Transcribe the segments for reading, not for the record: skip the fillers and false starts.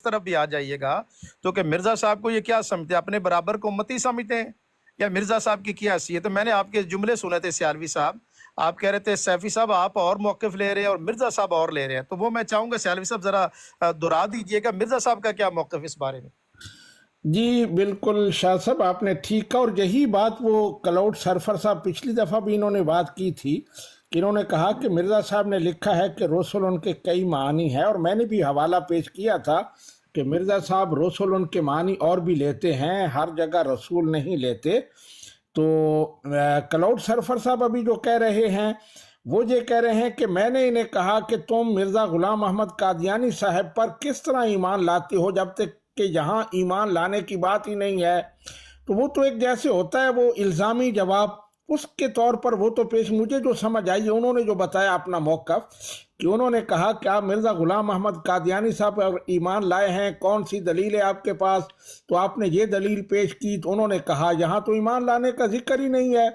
طرف بھی آ جائیے گا تو کہ مرزا صاحب کو یہ کیا سمجھتے ہیں, اپنے برابر کو امتی سمجھتے ہیں یا مرزا صاحب کی کیا حیثیت ہے؟ میں نے آپ کے جملے سنے تھے سیالوی صاحب, آپ کہہ رہے تھے سیفی صاحب آپ اور موقف لے رہے ہیں اور مرزا صاحب اور لے رہے ہیں, تو وہ میں چاہوں گا سیالوی صاحب ذرا دہرا دیجئے گا مرزا صاحب کا کیا موقف اس بارے میں. جی بالکل شاہ صاحب آپ نے ٹھیک کہا, اور یہی بات وہ کلاؤڈ سرفر صاحب پچھلی دفعہ بھی انہوں نے بات کی تھی کہ انہوں نے کہا کہ مرزا صاحب نے لکھا ہے کہ رسول ان کے کئی معنی ہیں, اور میں نے بھی حوالہ پیش کیا تھا کہ مرزا صاحب رسول ان کے معنی اور بھی لیتے ہیں, ہر جگہ رسول نہیں لیتے. تو کلاؤڈ سرفر صاحب ابھی جو کہہ رہے ہیں وہ یہ کہہ رہے ہیں کہ میں نے انہیں کہا کہ تم مرزا غلام احمد قادیانی صاحب پر کس طرح ایمان لاتے ہو جب تک کہ یہاں ایمان لانے کی بات ہی نہیں ہے. تو وہ تو ایک جیسے ہوتا ہے وہ الزامی جواب, اس کے طور پر وہ تو پیش مجھے جو سمجھ آئی انہوں نے جو بتایا اپنا موقف کہ انہوں نے کہا کہ آپ مرزا غلام احمد قادیانی صاحب پر ایمان لائے ہیں, کون سی دلیل ہے آپ کے پاس؟ تو آپ نے یہ دلیل پیش کی تو انہوں نے کہا یہاں تو ایمان لانے کا ذکر ہی نہیں ہے,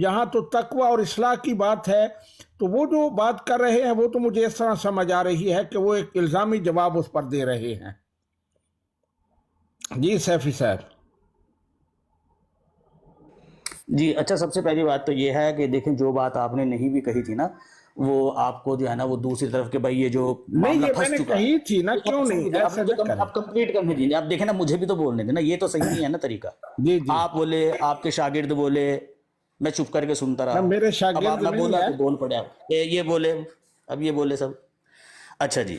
یہاں تو تقوی اور اصلاح کی بات ہے. تو وہ جو بات کر رہے ہیں وہ تو مجھے اس طرح سمجھ آ رہی ہے کہ وہ ایک الزامی جواب اس پر دے رہے ہیں. جی سیفی صاحب. جی اچھا, سب سے پہلی بات تو یہ ہے کہ دیکھیں جو بات آپ نے نہیں بھی کہی تھی نا, وہ آپ کو جو ہے نا وہ دوسری طرف کے بھائی یہ جو معاملہ پھنس چکا ہے, کہی تھی نا, کیوں نہیں ایسا نہ کریں. آپ کمپلیٹ کرنے دیجیے, آپ دیکھیں نا مجھے بھی تو بولنے دیں نا, یہ تو صحیح نہیں ہے نا طریقہ. جی جی آپ بولے, آپ کے شاگرد بولے, میں چپ کر کے سنتا رہا, میرے اب شاگرد آپ نے نہیں بولا ہے. تو بول پڑے آپ, یہ بولے, اب یہ بولے سب. اچھا جی,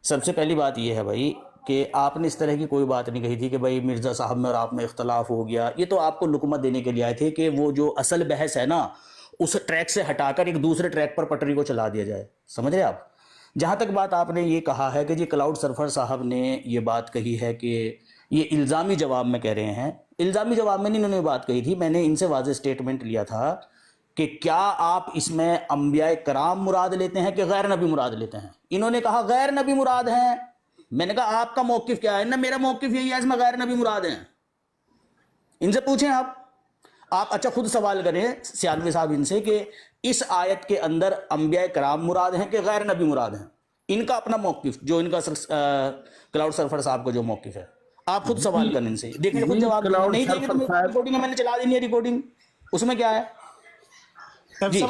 سب سے پہلی بات یہ ہے بھائی کہ آپ نے اس طرح کی کوئی بات نہیں کہی تھی کہ بھائی مرزا صاحب میں اور آپ میں اختلاف ہو گیا. یہ تو آپ کو لقمہ دینے کے لیے آئے تھے کہ وہ جو اصل بحث ہے نا اس ٹریک سے ہٹا کر ایک دوسرے ٹریک پر پٹری کو چلا دیا جائے, سمجھ رہے آپ. جہاں تک بات آپ نے یہ کہا ہے کہ جی کلاؤڈ سرفر صاحب نے یہ بات کہی ہے کہ یہ الزامی جواب میں کہہ رہے ہیں, الزامی جواب میں نہیں انہوں نے بات کہی تھی, میں نے ان سے واضح سٹیٹمنٹ لیا تھا کہ کیا آپ اس میں انبیاء کرام مراد لیتے ہیں کہ غیر نبی مراد لیتے ہیں. انہوں نے کہا غیر نبی مراد ہیں. میں نے کہا آپ کا موقف کیا ہے؟ نا میرا موقف یہی ہے اس میں غیر نبی مراد ہیں. ان سے پوچھیں آپ اچھا خود سوال کریں سیالوی صاحب ان سے کہ اس آیت کے اندر انبیاء کرام مراد ہیں کہ غیر نبی مراد ہیں. ان کا اپنا موقف جو ان کا کلاؤڈ سرفر صاحب کا جو موقف ہے, آپ خود سوال کریں ان سے, دیکھیں خود جواب دیں گے. نہیں دیں گے تو ریکارڈنگ ہے, میں نے چلا دینی ہے ریکارڈنگ, اس میں کیا ہے. جی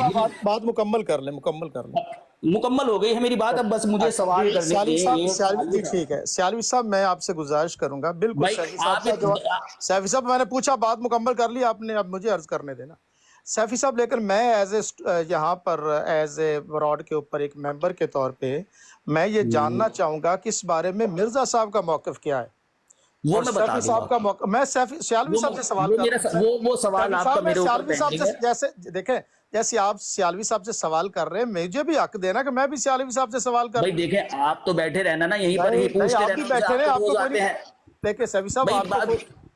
بات مکمل کر لیں, مکمل کر لیں. مکمل ہو گئی ہے میری بات, اب بس مجھے سوال کرنے جی ٹھیک ہے سیالوی صاحب, میں آپ سے گزارش کروں گا. بالکل سیفی صاحب میں نے پوچھا, بات مکمل کر لی آپ نے, اب مجھے عرض کرنے دینا سیفی صاحب. لیکن میں یہاں پر ایز اے براڈ کے اوپر ایک ممبر کے طور پہ میں یہ جاننا چاہوں گا کہ اس بارے میں مرزا صاحب کا موقف کیا ہے. وہ میں بتا دوں گا. میں سیالوی صاحب سے سوال کر رہا ہوں. وہ سوال آپ کا میرے اوپر پینڈنگ ہے. جیسے دیکھیں جیسے آپ سیالوی صاحب سے سوال کر رہے ہیں, مجھے بھی حق دینا کہ میں بھی سیالوی صاحب سے سوال کر. بھائی دیکھیں آپ تو بیٹھے رہنا نا یہیں پر ہی پوچھتے آپ بھی بیٹھے رہے, آپ کو دیکھیں سیالوی صاحب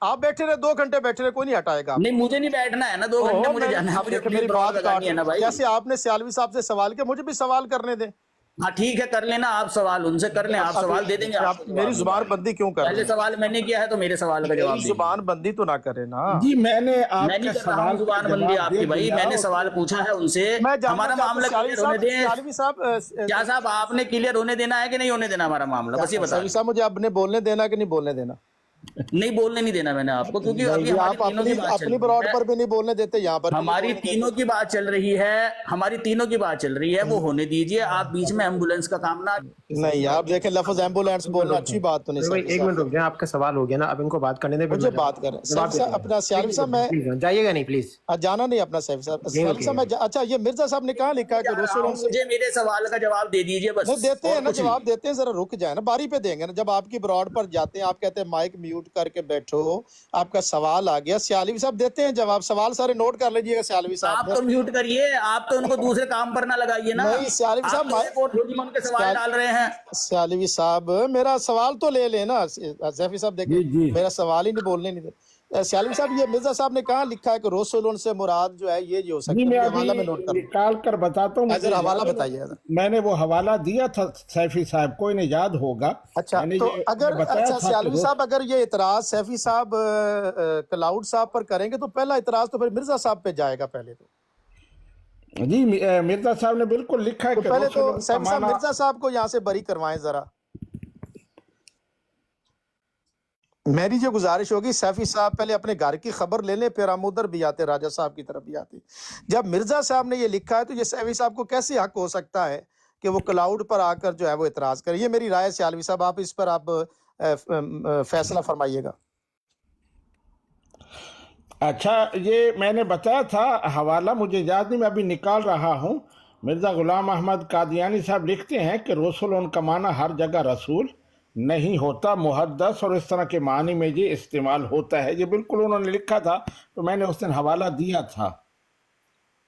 آپ بیٹھے رہے 2 گھنٹے بیٹھے رہے, کوئی نہیں ہٹائے گا. نہیں مجھے نہیں بیٹھنا ہے نا 2 گھنٹے, مجھے جانا ہے. جیسے آپ نے سیالوی صاحب سے سوال کیا, مجھے بھی سوال کرنے دیں. ہاں ٹھیک ہے, کر لینا آپ سوال ان سے کر لیں, آپ سوال دے دیں گے. آپ میری زبان بندی کیوں کر رہے ہیں؟ پہلے سوال میں نے کیا ہے تو میرے سوال کا جواب دیں. زبان بندی تو نہ کرے نا. جی میں نے میں نہیں کر رہا ہوں زبان بندی آپ کی بھائی, میں نے سوال پوچھا ہے ان سے, ہمارا معاملہ کلیئر ہونے دیں. کیا صاحب آپ نے کلیئر ہونے دینا ہے کہ نہیں ہونے دینا ہمارا معاملہ, بس یہ بتائیں. صاحب مجھے اپنے بولنے دینا کہ نہیں بولنے دینا؟ نہیں بولنے نہیں دینا میں نے آپ کو, کیونکہ ابھی ہماری تینوں کی بات چل اپنی براڈ پر بھی نہیں بولنے دیتے, یہاں پر ہماری تینوں کی بات چل رہی ہے, ہماری تینوں کی بات چل رہی ہے, وہ ہونے دیجئے. آپ بیچ میں ایمبولینس کا کام نہ نہیں, آپ دیکھیں لفظ ایمبولینس بولنا اچھی بات تو نہیں. ایک منٹ رک جائیں, آپ کا سوال ہو گیا نا, اب ان کو بات کرنے دیں, مجھے بات کریں. اپنا سیالوی صاحب میں جائیے گا نہیں پلیز, جانا نہیں اپنا سیالوی صاحب. اچھا یہ مرزا صاحب نے کہاں لکھا ہے کہ رسول ان سے, مجھے میرے سوال کا جواب دے دیجئے بس. دیتے ہیں نا جواب دیتے ہیں, ذرا رک جائیں نا, باری پہ دیں گے نا. جب آپ کی براڈ پر جاتے ہیں آپ کہتے ہیں مائک میوٹ کر کے بیٹھو, آپ کا سوال آ گیا, سیالوی صاحب دیتے ہیں جواب. سوال سارے نوٹ کر لیجئے گا سیالوی صاحب. آپ تو میوٹ کریے, آپ تو ان کو دوسرے کام پر نہ لگائیے نا. نہیں سیالوی صاحب, ان کے سوال ڈال رہے ہیں. سیالوی صاحب میرا سوال تو لے لینا. سیفی صاحب دیکھیں میرا سوال ہی نہیں بولنے نہیں دیتے. سیالوی صاحب یہ مرزا صاحب نے کہاں لکھا ہے کہ رسول سے مراد جو ہے یہ جو ہو سکتا ہے؟ حوالہ میں نوٹ کر نکال کر بتاتا ہوں. اگر حوالہ بتائیے. میں نے وہ حوالہ دیا تھا سیفی صاحب کو, انہیں یاد ہوگا. اچھا تو اگر سیالوی صاحب اگر یہ اعتراض سیفی صاحب کلاؤڈ صاحب پر کریں گے تو پہلا اعتراض تو پھر مرزا صاحب پہ جائے گا پہلے تو. جی مرزا صاحب نے بالکل لکھا ہے کہ پہلے تو سیفی صاحب مرزا صاحب کو یہاں سے بری کروائیں ذرا. میری جو گزارش ہوگی سیفی صاحب پہلے اپنے گھر کی خبر لے لیں، پھر ہم ادھر بھی آتے، راجہ صاحب کی طرف بھی آتے۔ جب مرزا صاحب نے یہ لکھا ہے تو یہ سیفی صاحب کو کیسے حق ہو سکتا ہے کہ وہ کلاؤڈ پر آ کر جو ہے وہ اعتراض کریں؟ یہ میری رائے سیالوی صاحب، آپ اس پر آپ فیصلہ فرمائیے گا۔ اچھا، یہ میں نے بتایا تھا، حوالہ مجھے یاد نہیں، میں ابھی نکال رہا ہوں۔ مرزا غلام احمد قادیانی صاحب لکھتے ہیں کہ رسول کا معنی ہر جگہ رسول نہیں ہوتا، محدث اور اس طرح کے معنی میں یہ استعمال ہوتا ہے۔ یہ بالکل انہوں نے لکھا تھا، تو میں نے اس دن حوالہ دیا تھا۔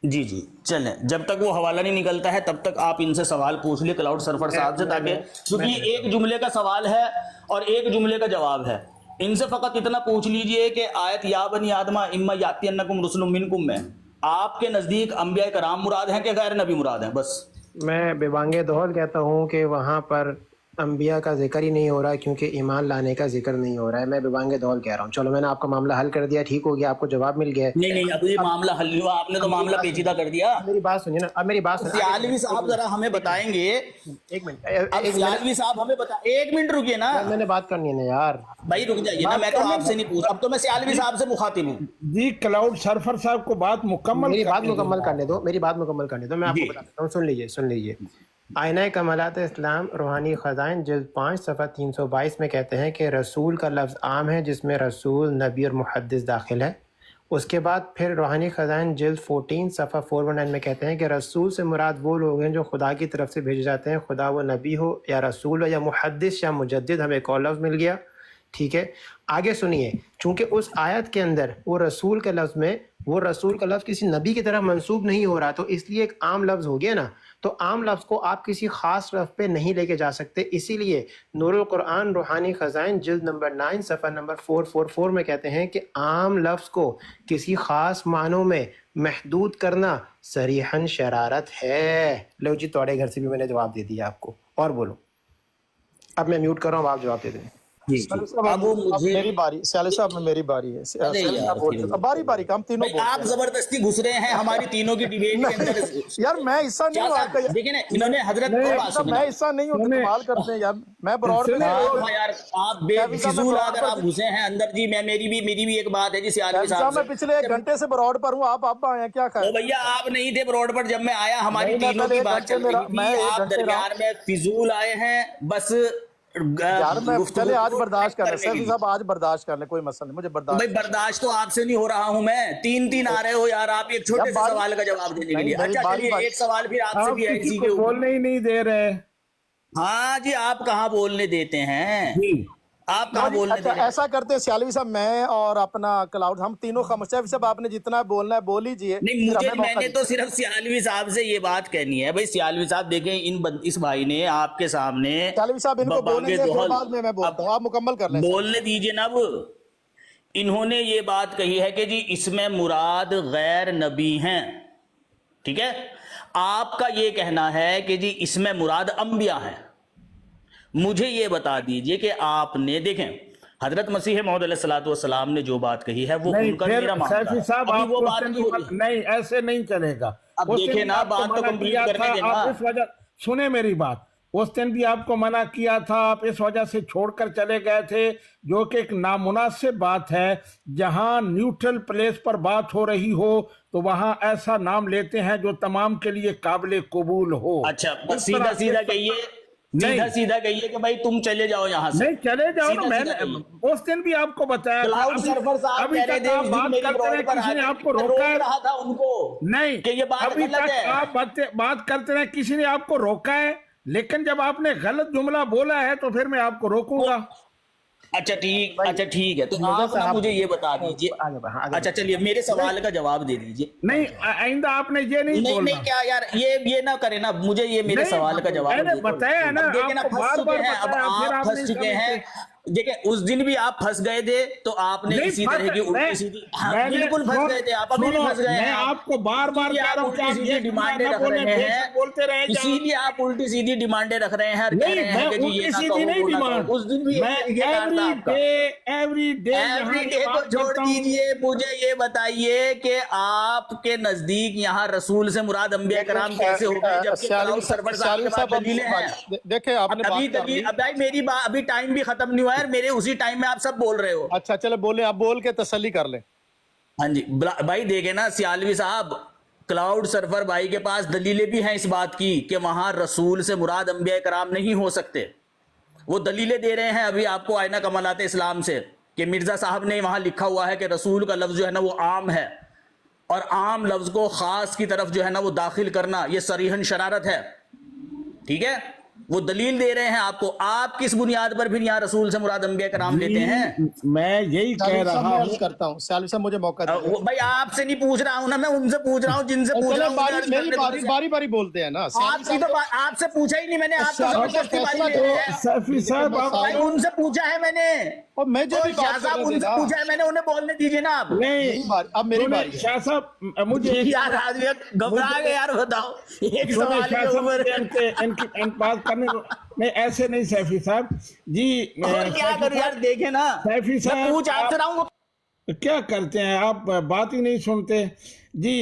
جی جی چلیں، جب تک وہ حوالہ نہیں نکلتا ہے تب تک آپ ان سے سوال پوچھ لیں کلاؤڈ سرفر صاحب سے، تاکہ کیونکہ یہ ایک جملے کا سوال ہے اور ایک جملے کا جواب ہے۔ ان سے فقط اتنا پوچھ لیجئے کہ آیت یا بنی آدمہ اما یاتینکم رسل منکم میں آپ کے نزدیک انبیاء کرام مراد ہیں کہ غیر نبی مراد ہیں؟ بس میں ببانگ دہل کہتا ہوں کہ وہاں پر انبیاء کا ذکر ہی نہیں ہو رہا ہے، کیونکہ ایمان لانے کا ذکر نہیں ہو رہا ہے۔ میں ببانگ دہل کہہ رہا ہوں۔ چلو میں نے آپ کا معاملہ حل کر دیا، ٹھیک ہو گیا، آپ کو جواب مل گیا ہے۔ نہیں، اب یہ معاملہ حل نہیں ہوا، آپ نے تو معاملہ پیچیدہ کر دیا۔ میری بات سنیے نا، اب میری بات سنیے۔ سیالوی صاحب ذرا ہمیں بتائیں گے، ایک منٹ، اب سیالوی صاحب ہمیں ایک منٹ رکیے نا میں نے بات کرنی ہے نا یار، بھائی، رک جائیے نا، میں تو آپ سے نہیں پوچھ، اب تو میں سیالوی صاحب سے مخاطب ہوں۔ جی کلاؤڈ سرفر صاحب کو بات مکمل میری بات مکمل کرنے دو، میری بات مکمل کرنے دو، میں آپ کو بتا دیتا ہوں، سن لیجیے۔ آئینہ کمالات اسلام روحانی خزائن جلد 5 صفحہ 322 میں کہتے ہیں کہ رسول کا لفظ عام ہے جس میں رسول، نبی اور محدث داخل ہے۔ اس کے بعد پھر روحانی خزائن جلد 14 صفحہ 419 میں کہتے ہیں کہ رسول سے مراد وہ لوگ ہیں جو خدا کی طرف سے بھیجے جاتے ہیں، خدا وہ نبی ہو یا رسول ہو یا محدث یا مجدد، ہمیں ایک اور لفظ مل گیا، ٹھیک ہے۔ آگے سنیے، چونکہ اس آیت کے اندر وہ رسول کا لفظ کسی نبی کی طرح منسوب نہیں ہو رہا، تو اس لیے ایک عام لفظ ہو گیا نا، تو عام لفظ کو آپ کسی خاص لفظ پہ نہیں لے کے جا سکتے۔ اسی لیے نور القرآن روحانی خزائن جلد نمبر 9 صفحہ نمبر 444 میں کہتے ہیں کہ عام لفظ کو کسی خاص معنوں میں محدود کرنا صریحاً شرارت ہے۔ لو جی، تھوڑے گھر سے بھی میں نے جواب دے دیا آپ کو، اور بولو۔ اب میں میوٹ کر رہا ہوں، آپ جواب دے دیں۔ اب وہ مجھے میری باری، سیالوی صاحب میں میری باری ہے، باری ہم تینوں آپ زبردستی گھس رہے ہیں ہماری تینوں کی ڈیبیٹ کے اندر۔ یار میں حصہ نہیں ہوں آپ کا، دیکھیں نا، انہوں نے حضرت کو بات سنی، میں حصہ نہیں ہوں، کمال کرتے ہیں یار، میں براڈ میں یار آپ بے فضول اگر آپ گھسے ہیں اندر۔ جی میں میری بھی ایک بات ہے جی سیالوی صاحب، میں پچھلے 1 گھنٹے سے براڈ پر ہوں، آپ آئے ہیں کیا خیر؟ بھیا آپ نہیں تھے براڈ پر جب میں آیا، ہماری تینوں کی بات چل رہی تھی، آپ درمیان میں فضول آئے ہیں بس۔ یار میں چلے آج برداشت کر لیں سیفی صاحب، آج برداشت کر لیں، کوئی مسئلہ نہیں، مجھے برداشت۔ بھائی برداشت تو آپ سے نہیں ہو رہا ہوں میں، تین آ رہے ہو یار آپ ایک چھوٹے سے سوال کا جواب دینے کے لیے۔ اچھا چلیے ایک سوال پھر آپ سے بھی ہے اسی کے اوپر۔ بولنے ہی نہیں دے رہے۔ ہاں جی، آپ کہاں بولنے دیتے ہیں، آپ کہاں بولنے دیتے ہیں؟ ایسا کرتے ہیں سیالوی صاحب، میں اور اپنا کلاؤڈ ہم تینوں سیفی صاحب آپ نے جتنا بولنا ہے بول لیجئے۔ نہیں، میں نے تو صرف سیالوی صاحب سے یہ بات کہنی ہے، بھائی سیالوی صاحب دیکھیں اس بھائی نے آپ کے سامنے، سیالوی صاحب ان کو بولنے دیں، پھر بعد میں بولتا ہوں، آپ مکمل کر لیں، بولنے دیجئے نا۔ اب انہوں نے یہ بات کہی ہے کہ جی اس میں مراد غیر نبی ہیں، ٹھیک ہے۔ آپ کا یہ کہنا ہے کہ جی اس میں مراد انبیاء ہیں۔ مجھے یہ بتا دیجئے کہ آپ نے دیکھیں حضرت مسیح موعود علیہ الصلوۃ والسلام نے جو بات کہی ہے وہ ان کا میرا معاملہ ہے، ابھی وہ بات نہیں ہو رہی۔ نہیں ایسے نہیں چلے گا۔ اب دیکھیں نا، بات تو کمپلیٹ کرنے دینا۔ اس وجہ سنیں میری بات، اس دن بھی آپ کو منع کیا تھا، آپ اس وجہ سے چھوڑ کر چلے گئے تھے، جو کہ ایک نامناسب بات ہے۔ جہاں نیوٹرل پلیس پر بات ہو رہی ہو تو وہاں ایسا نام لیتے ہیں جو تمام کے لیے قابل قبول ہو۔ اچھا سیدھا سیدھا کہیے کہ بھائی تم چلے جاؤ یہاں سے۔ نہیں چلے جاؤ نا، میں نے اس دن بھی آپ کو بتایا تھا۔ کلاؤڈ سرفر صاحب ابھی کہہ رہے تک تھے آپ اس دن بات میری کرتے براڈ رہے، پر کسی نے آ آپ کو کے روکا ہے؟ روک رہا تھا ان کو نہیں، کہ یہ بات ابھی غلط تک ہے۔ آپ بات کرتے رہے، کسی نے آپ کو روکا ہے؟ لیکن جب آپ نے غلط جملہ بولا ہے تو پھر میں آپ کو روکوں گا۔ اچھا ٹھیک ہے، تو آپ نا مجھے یہ بتا دیجئے۔ اچھا چلیے میرے سوال کا جواب دے دیجئے۔ نہیں آئندہ آپ نے یہ نہیں بولنا۔ نہیں کیا یار، یہ نہ کرے نا، مجھے یہ میرے سوال کا جواب میں نے بتایا نا، دیکھیں نا، آپ کو پھنس بار بار چکے ہیں، اب بتایا، پھر آپ آپ پھنس چکے ہیں۔ دیکھیں اس دن بھی آپ پھنس گئے تھے تو آپ نے اسی طرح کی الٹی سیدھی، بالکل پھنس گئے تھے آپ، ابھی بھی پھنس گئے ہیں۔ میں آپ کو بار بار کہہ رہا ہوں کہ آپ یہ ڈیمانڈیں رکھ رہے ہیں، بولتے رہے، اسی لیے آپ الٹی سیدھی ڈیمانڈیں رکھ رہے ہیں اور کہہ رہے ہیں کہ جی یہ نہ کہو۔ اس دن بھی ایوری ڈے کو چھوڑ دیجئے، مجھے یہ بتائیے کہ آپ کے نزدیک یہاں رسول سے مراد انبیاء کرام کیسے ہو گئے جبکہ کلاؤڈ سرور صاحب کے پاس دلیلیں ہیں؟ دیکھیں آپ نے ابھی میری بات، ابھی ٹائم بھی ختم نہیں ہوا یار میرے اسی ٹائم میں آپ سب بول رہے ہو. اچھا چلے بولیں, آپ بول کے تسلی کر لیں. ہاں جی بھائی دیکھیں نا سیالوی صاحب, کلاؤڈ سرفر بھائی کے پاس دلیلیں بھی ہیں اس بات کی کہ وہاں رسول سے مراد انبیاء کرام نہیں ہو سکتے. وہ دلیلیں دے رہے ہیں ابھی آپ کو آئینہ کمالات اسلام سے کہ مرزا صاحب نے وہاں لکھا ہوا ہے کہ رسول کا لفظ جو ہے نا وہ عام ہے, اور عام لفظ کو خاص کی طرف جو ہے نا وہ داخل کرنا یہ صریحاً شرارت ہے. ٹھیک ہے, وہ دلیل دے رہے ہیں آپ کو. آپ کس بنیاد پر پھر یہاں رسول سے مراد انبیاء کرام لیتے ہیں؟ میں یہی کہہ رہا ہوں, کرتا ہوں سیالوی صاحب مجھے موقع دیں. بھائی آپ سے نہیں پوچھ رہا ہوں نا, میں ان سے پوچھ رہا ہوں جن سے پوچھ رہا ہوں. میری باری باری بولتے ہیں نا. آپ کی تو آپ سے پوچھا ہی نہیں میں نے, آپ تو زبردستی باری لے رہے ہیں. سیفی صاحب بھائی ان سے پوچھا ہے میں نے, اور میں جو بھی شاہ صاحب ان سے پوچھا ہے میں نے, انہیں بولنے دیجیے نا آپ. نہیں, اب میری باری ہے. شاہ صاحب مجھے یار آدمی گھبرا گئے یار, بتاؤ ایک سوال کے اوپر ان بات کرنے کو نہیں, ایسے نہیں سیفی صاحب جی. کیا کروں یار, دیکھیں نا سیفی میں صاحب پوچھ آپ سے رہا ہوں, کیا کرتے ہیں آپ, بات ہی نہیں سنتے جی.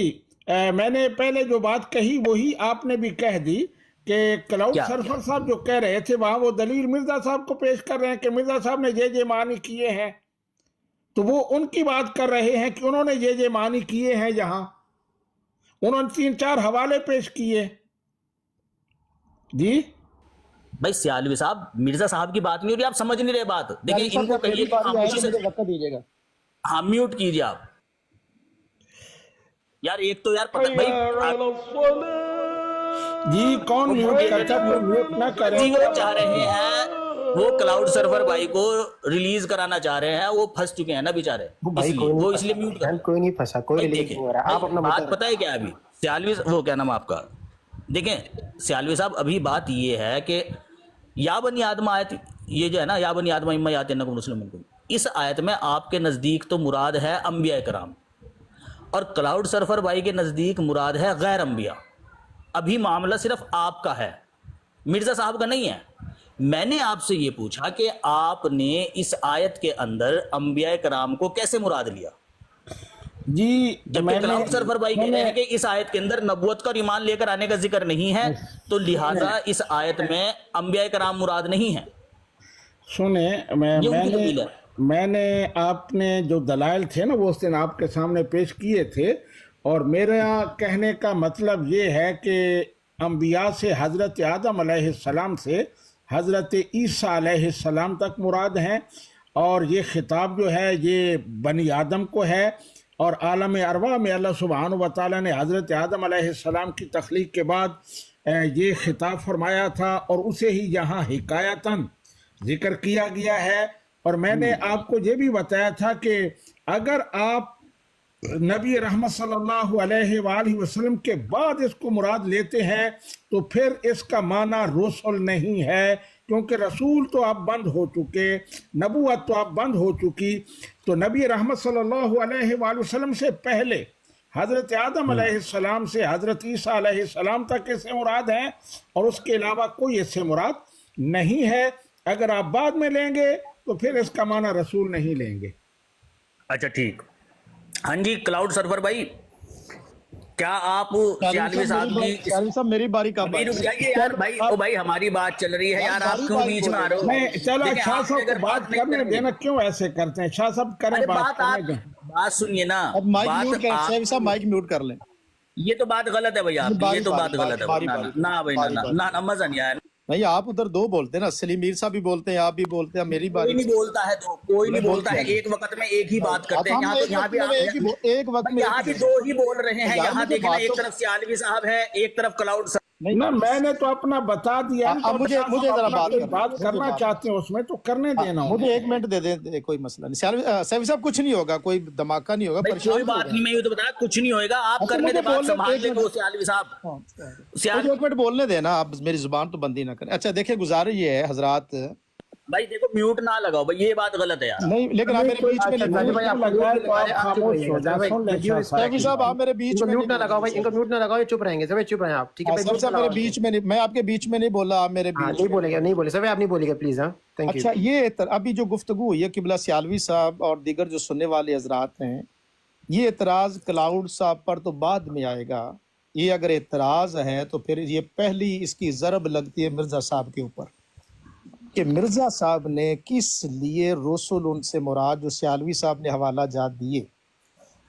میں نے پہلے جو بات کہی وہی آپ نے بھی کہہ دی کہ کلاؤڈ سرفر صاحب جو کہہ رہے تھے وہاں وہ دلیل مرزا صاحب کو پیش کر رہے ہیں کہ مرزا صاحب نے یہ معنی کیے ہیں, تو وہ ان کی بات کر رہے ہیں کہ انہوں نے یہ معنی کیے ہیں. یہاں انہوں نے 3-4 حوالے پیش کیے جی. بھائی سیالوی صاحب مرزا صاحب کی بات نہیں ہو رہی, آپ سمجھ نہیں رہے بات. دیکھیں ان کو کہیے کہ خاموشی سے, دیجیے گا. ہاں میوٹ کیجیے آپ یار. ایک تو یار پتہ بھائی جی کون میوٹ کرتا ہے, میوٹ نہ کریں. وہ چاہ رہے ہیں, وہ کلاؤڈ سرور بھائی کو ریلیز کرانا چاہ رہے ہیں, وہ پھنس چکے ہیں نا بیچارے, وہ اس لیے میوٹ کر. کوئی نہیں پھنسا, کوئی ریلیز نہیں ہو رہا. آپ اپنا بات پتہ ہے کیا ابھی سیالوی, وہ کیا نام آپ کا, دیکھیں سیالوی صاحب ابھی بات یہ ہے کہ یا بنی آدم آیت, یہ جو ہے نا یا بنی آدم اما یاتینکم رسول منکم, اس آیت میں آپ کے نزدیک تو مراد ہے انبیاء کرام, اور کلاؤڈ سرفر بھائی کے نزدیک مراد ہے غیر انبیاء. ابھی معاملہ صرف آپ کا ہے, مرزا صاحب کا نہیں ہے. میں نے آپ سے یہ پوچھا کہ آپ نے اس آیت کے اندر انبیاء کرام کو کیسے مراد لیا جی. جبکہ کلاؤڈ سرفر بھائی کہہ رہے ہیں کہ اس آیت کے اندر نبوت کا اور ایمان لے کر آنے کا ذکر نہیں ہے, تو لہٰذا اس آیت میں انبیاء کرام مراد نہیں ہے. سنیں, میں نے آپ نے جو دلائل تھے نا وہ اس دن آپ کے سامنے پیش کیے تھے, اور میرا کہنے کا مطلب یہ ہے کہ انبیاء سے حضرت آدم علیہ السلام سے حضرت عیسیٰ علیہ السلام تک مراد ہیں, اور یہ خطاب جو ہے یہ بنی آدم کو ہے, اور عالم ارواح میں اللہ سبحانہ و تعالیٰ نے حضرت آدم علیہ السلام کی تخلیق کے بعد یہ خطاب فرمایا تھا, اور اسے ہی یہاں حکایتاً ذکر کیا گیا ہے. اور میں نے آپ کو یہ بھی بتایا تھا کہ اگر آپ نبی رحمت صلی اللہ علیہ وآلہ وسلم کے بعد اس کو مراد لیتے ہیں تو پھر اس کا معنی رسول نہیں ہے, کیونکہ رسول تو آپ بند ہو چکے, نبوت تو آپ بند ہو چکی. تو نبی رحمت صلی اللہ علیہ وآلہ وسلم سے پہلے حضرت آدم علیہ السلام سے حضرت عیسیٰ علیہ السلام تک اس سے مراد ہیں, اور اس کے علاوہ کوئی اس سے مراد نہیں ہے. اگر آپ بعد میں لیں گے تو پھر اس کا معنی رسول نہیں لیں گے. اچھا ٹھیک. ہاں جی کلاؤڈ سرور بھائی, کیا آپ سیالوی صاحب کی سیالوی صاحب میری باری کب ہے؟ رک جائیے یار بھائی, او بھائی ہماری بات چل رہی ہے یار, آپ کیوں بیچ میں آ رہے ہو؟ نہیں چلو شاہ صاحب کو بات کرنے دینا, کیوں ایسے کرتے ہیں؟ شاہ صاحب کریں بات کرنے دیں. بات سنیے نا, اب مائک میوٹ کریں, سیالوی صاحب مائک میوٹ کر لیں. یہ تو بات غلط ہے بھائی, آپ یہ تو بات غلط ہے نا بھائی, نہ مزہ نہیں آیا. نہیں آپ ادھر دو بولتے ہیں نا, سلیم میر صاحب بھی بولتے ہیں, آپ بھی بولتے ہیں, میری باری. کوئی نہیں بولتا ہے, تو کوئی نہیں بولتا ہے, ایک وقت میں ایک ہی بات کرتے ہیں. یہاں بھی ایک وقت میں یہاں بھی دو ہی بول رہے ہیں. یہاں دیکھنا ایک طرف سیالوی صاحب ہے, ایک طرف کلاؤڈ صاحب. نہ میں نے تو اپنا بتا دیا, مجھے ذرا بات کرنا چاہتے ہیں اس میں تو کرنے دینا. مجھے 1 منٹ دے دیں, کوئی مسئلہ نہیں. سیالوی صاحب کچھ نہیں ہوگا, کوئی دھماکہ نہیں ہوگا, کوئی بات نہیں, میں یہ تو بتایا کچھ نہیں ہوئے گا. آپ کرنے دے بات سنبھال لیں گے سیالوی صاحب. 1 منٹ بولنے دینا, آپ میری زبان تو بندی نہ کریں. اچھا دیکھیں گزارش یہ ہے حضرات, بھائی دیکھو میوٹ نہ لگاؤ بھائی, یہ بات غلط ہے یار. نہیں لیکن آپ میرے بیچ میں سیالوی صاحب آپ میرے بیچ میں میوٹ نہ لگاؤ بھائی, ان کو میوٹ نہ لگاؤ, چپ رہیں گے سب, چپ رہیں آپ, ٹھیک ہے سب میرے بیچ میں نہیں, میں آپ کے بیچ میں نہیں بولا, آپ میرے بیچ نہیں بولے گا, نہیں بولے سب, آپ نہیں بولے گا پلیز. ہاں تھینک یو. اچھا یہ ابھی جو گفتگو ہوئی ہے قبلہ سیالوی صاحب اور دیگر جو سننے والے حضرات ہیں, یہ اعتراض کلاؤڈ صاحب پر تو بعد میں آئے گا. یہ اگر اعتراض ہے تو پھر یہ پہلی اس کی ضرب لگتی ہے مرزا صاحب کے اوپر. کہ مرزا صاحب نے کس لیے رسول ان سے مراد جو سیالوی صاحب نے حوالہ جات دیے،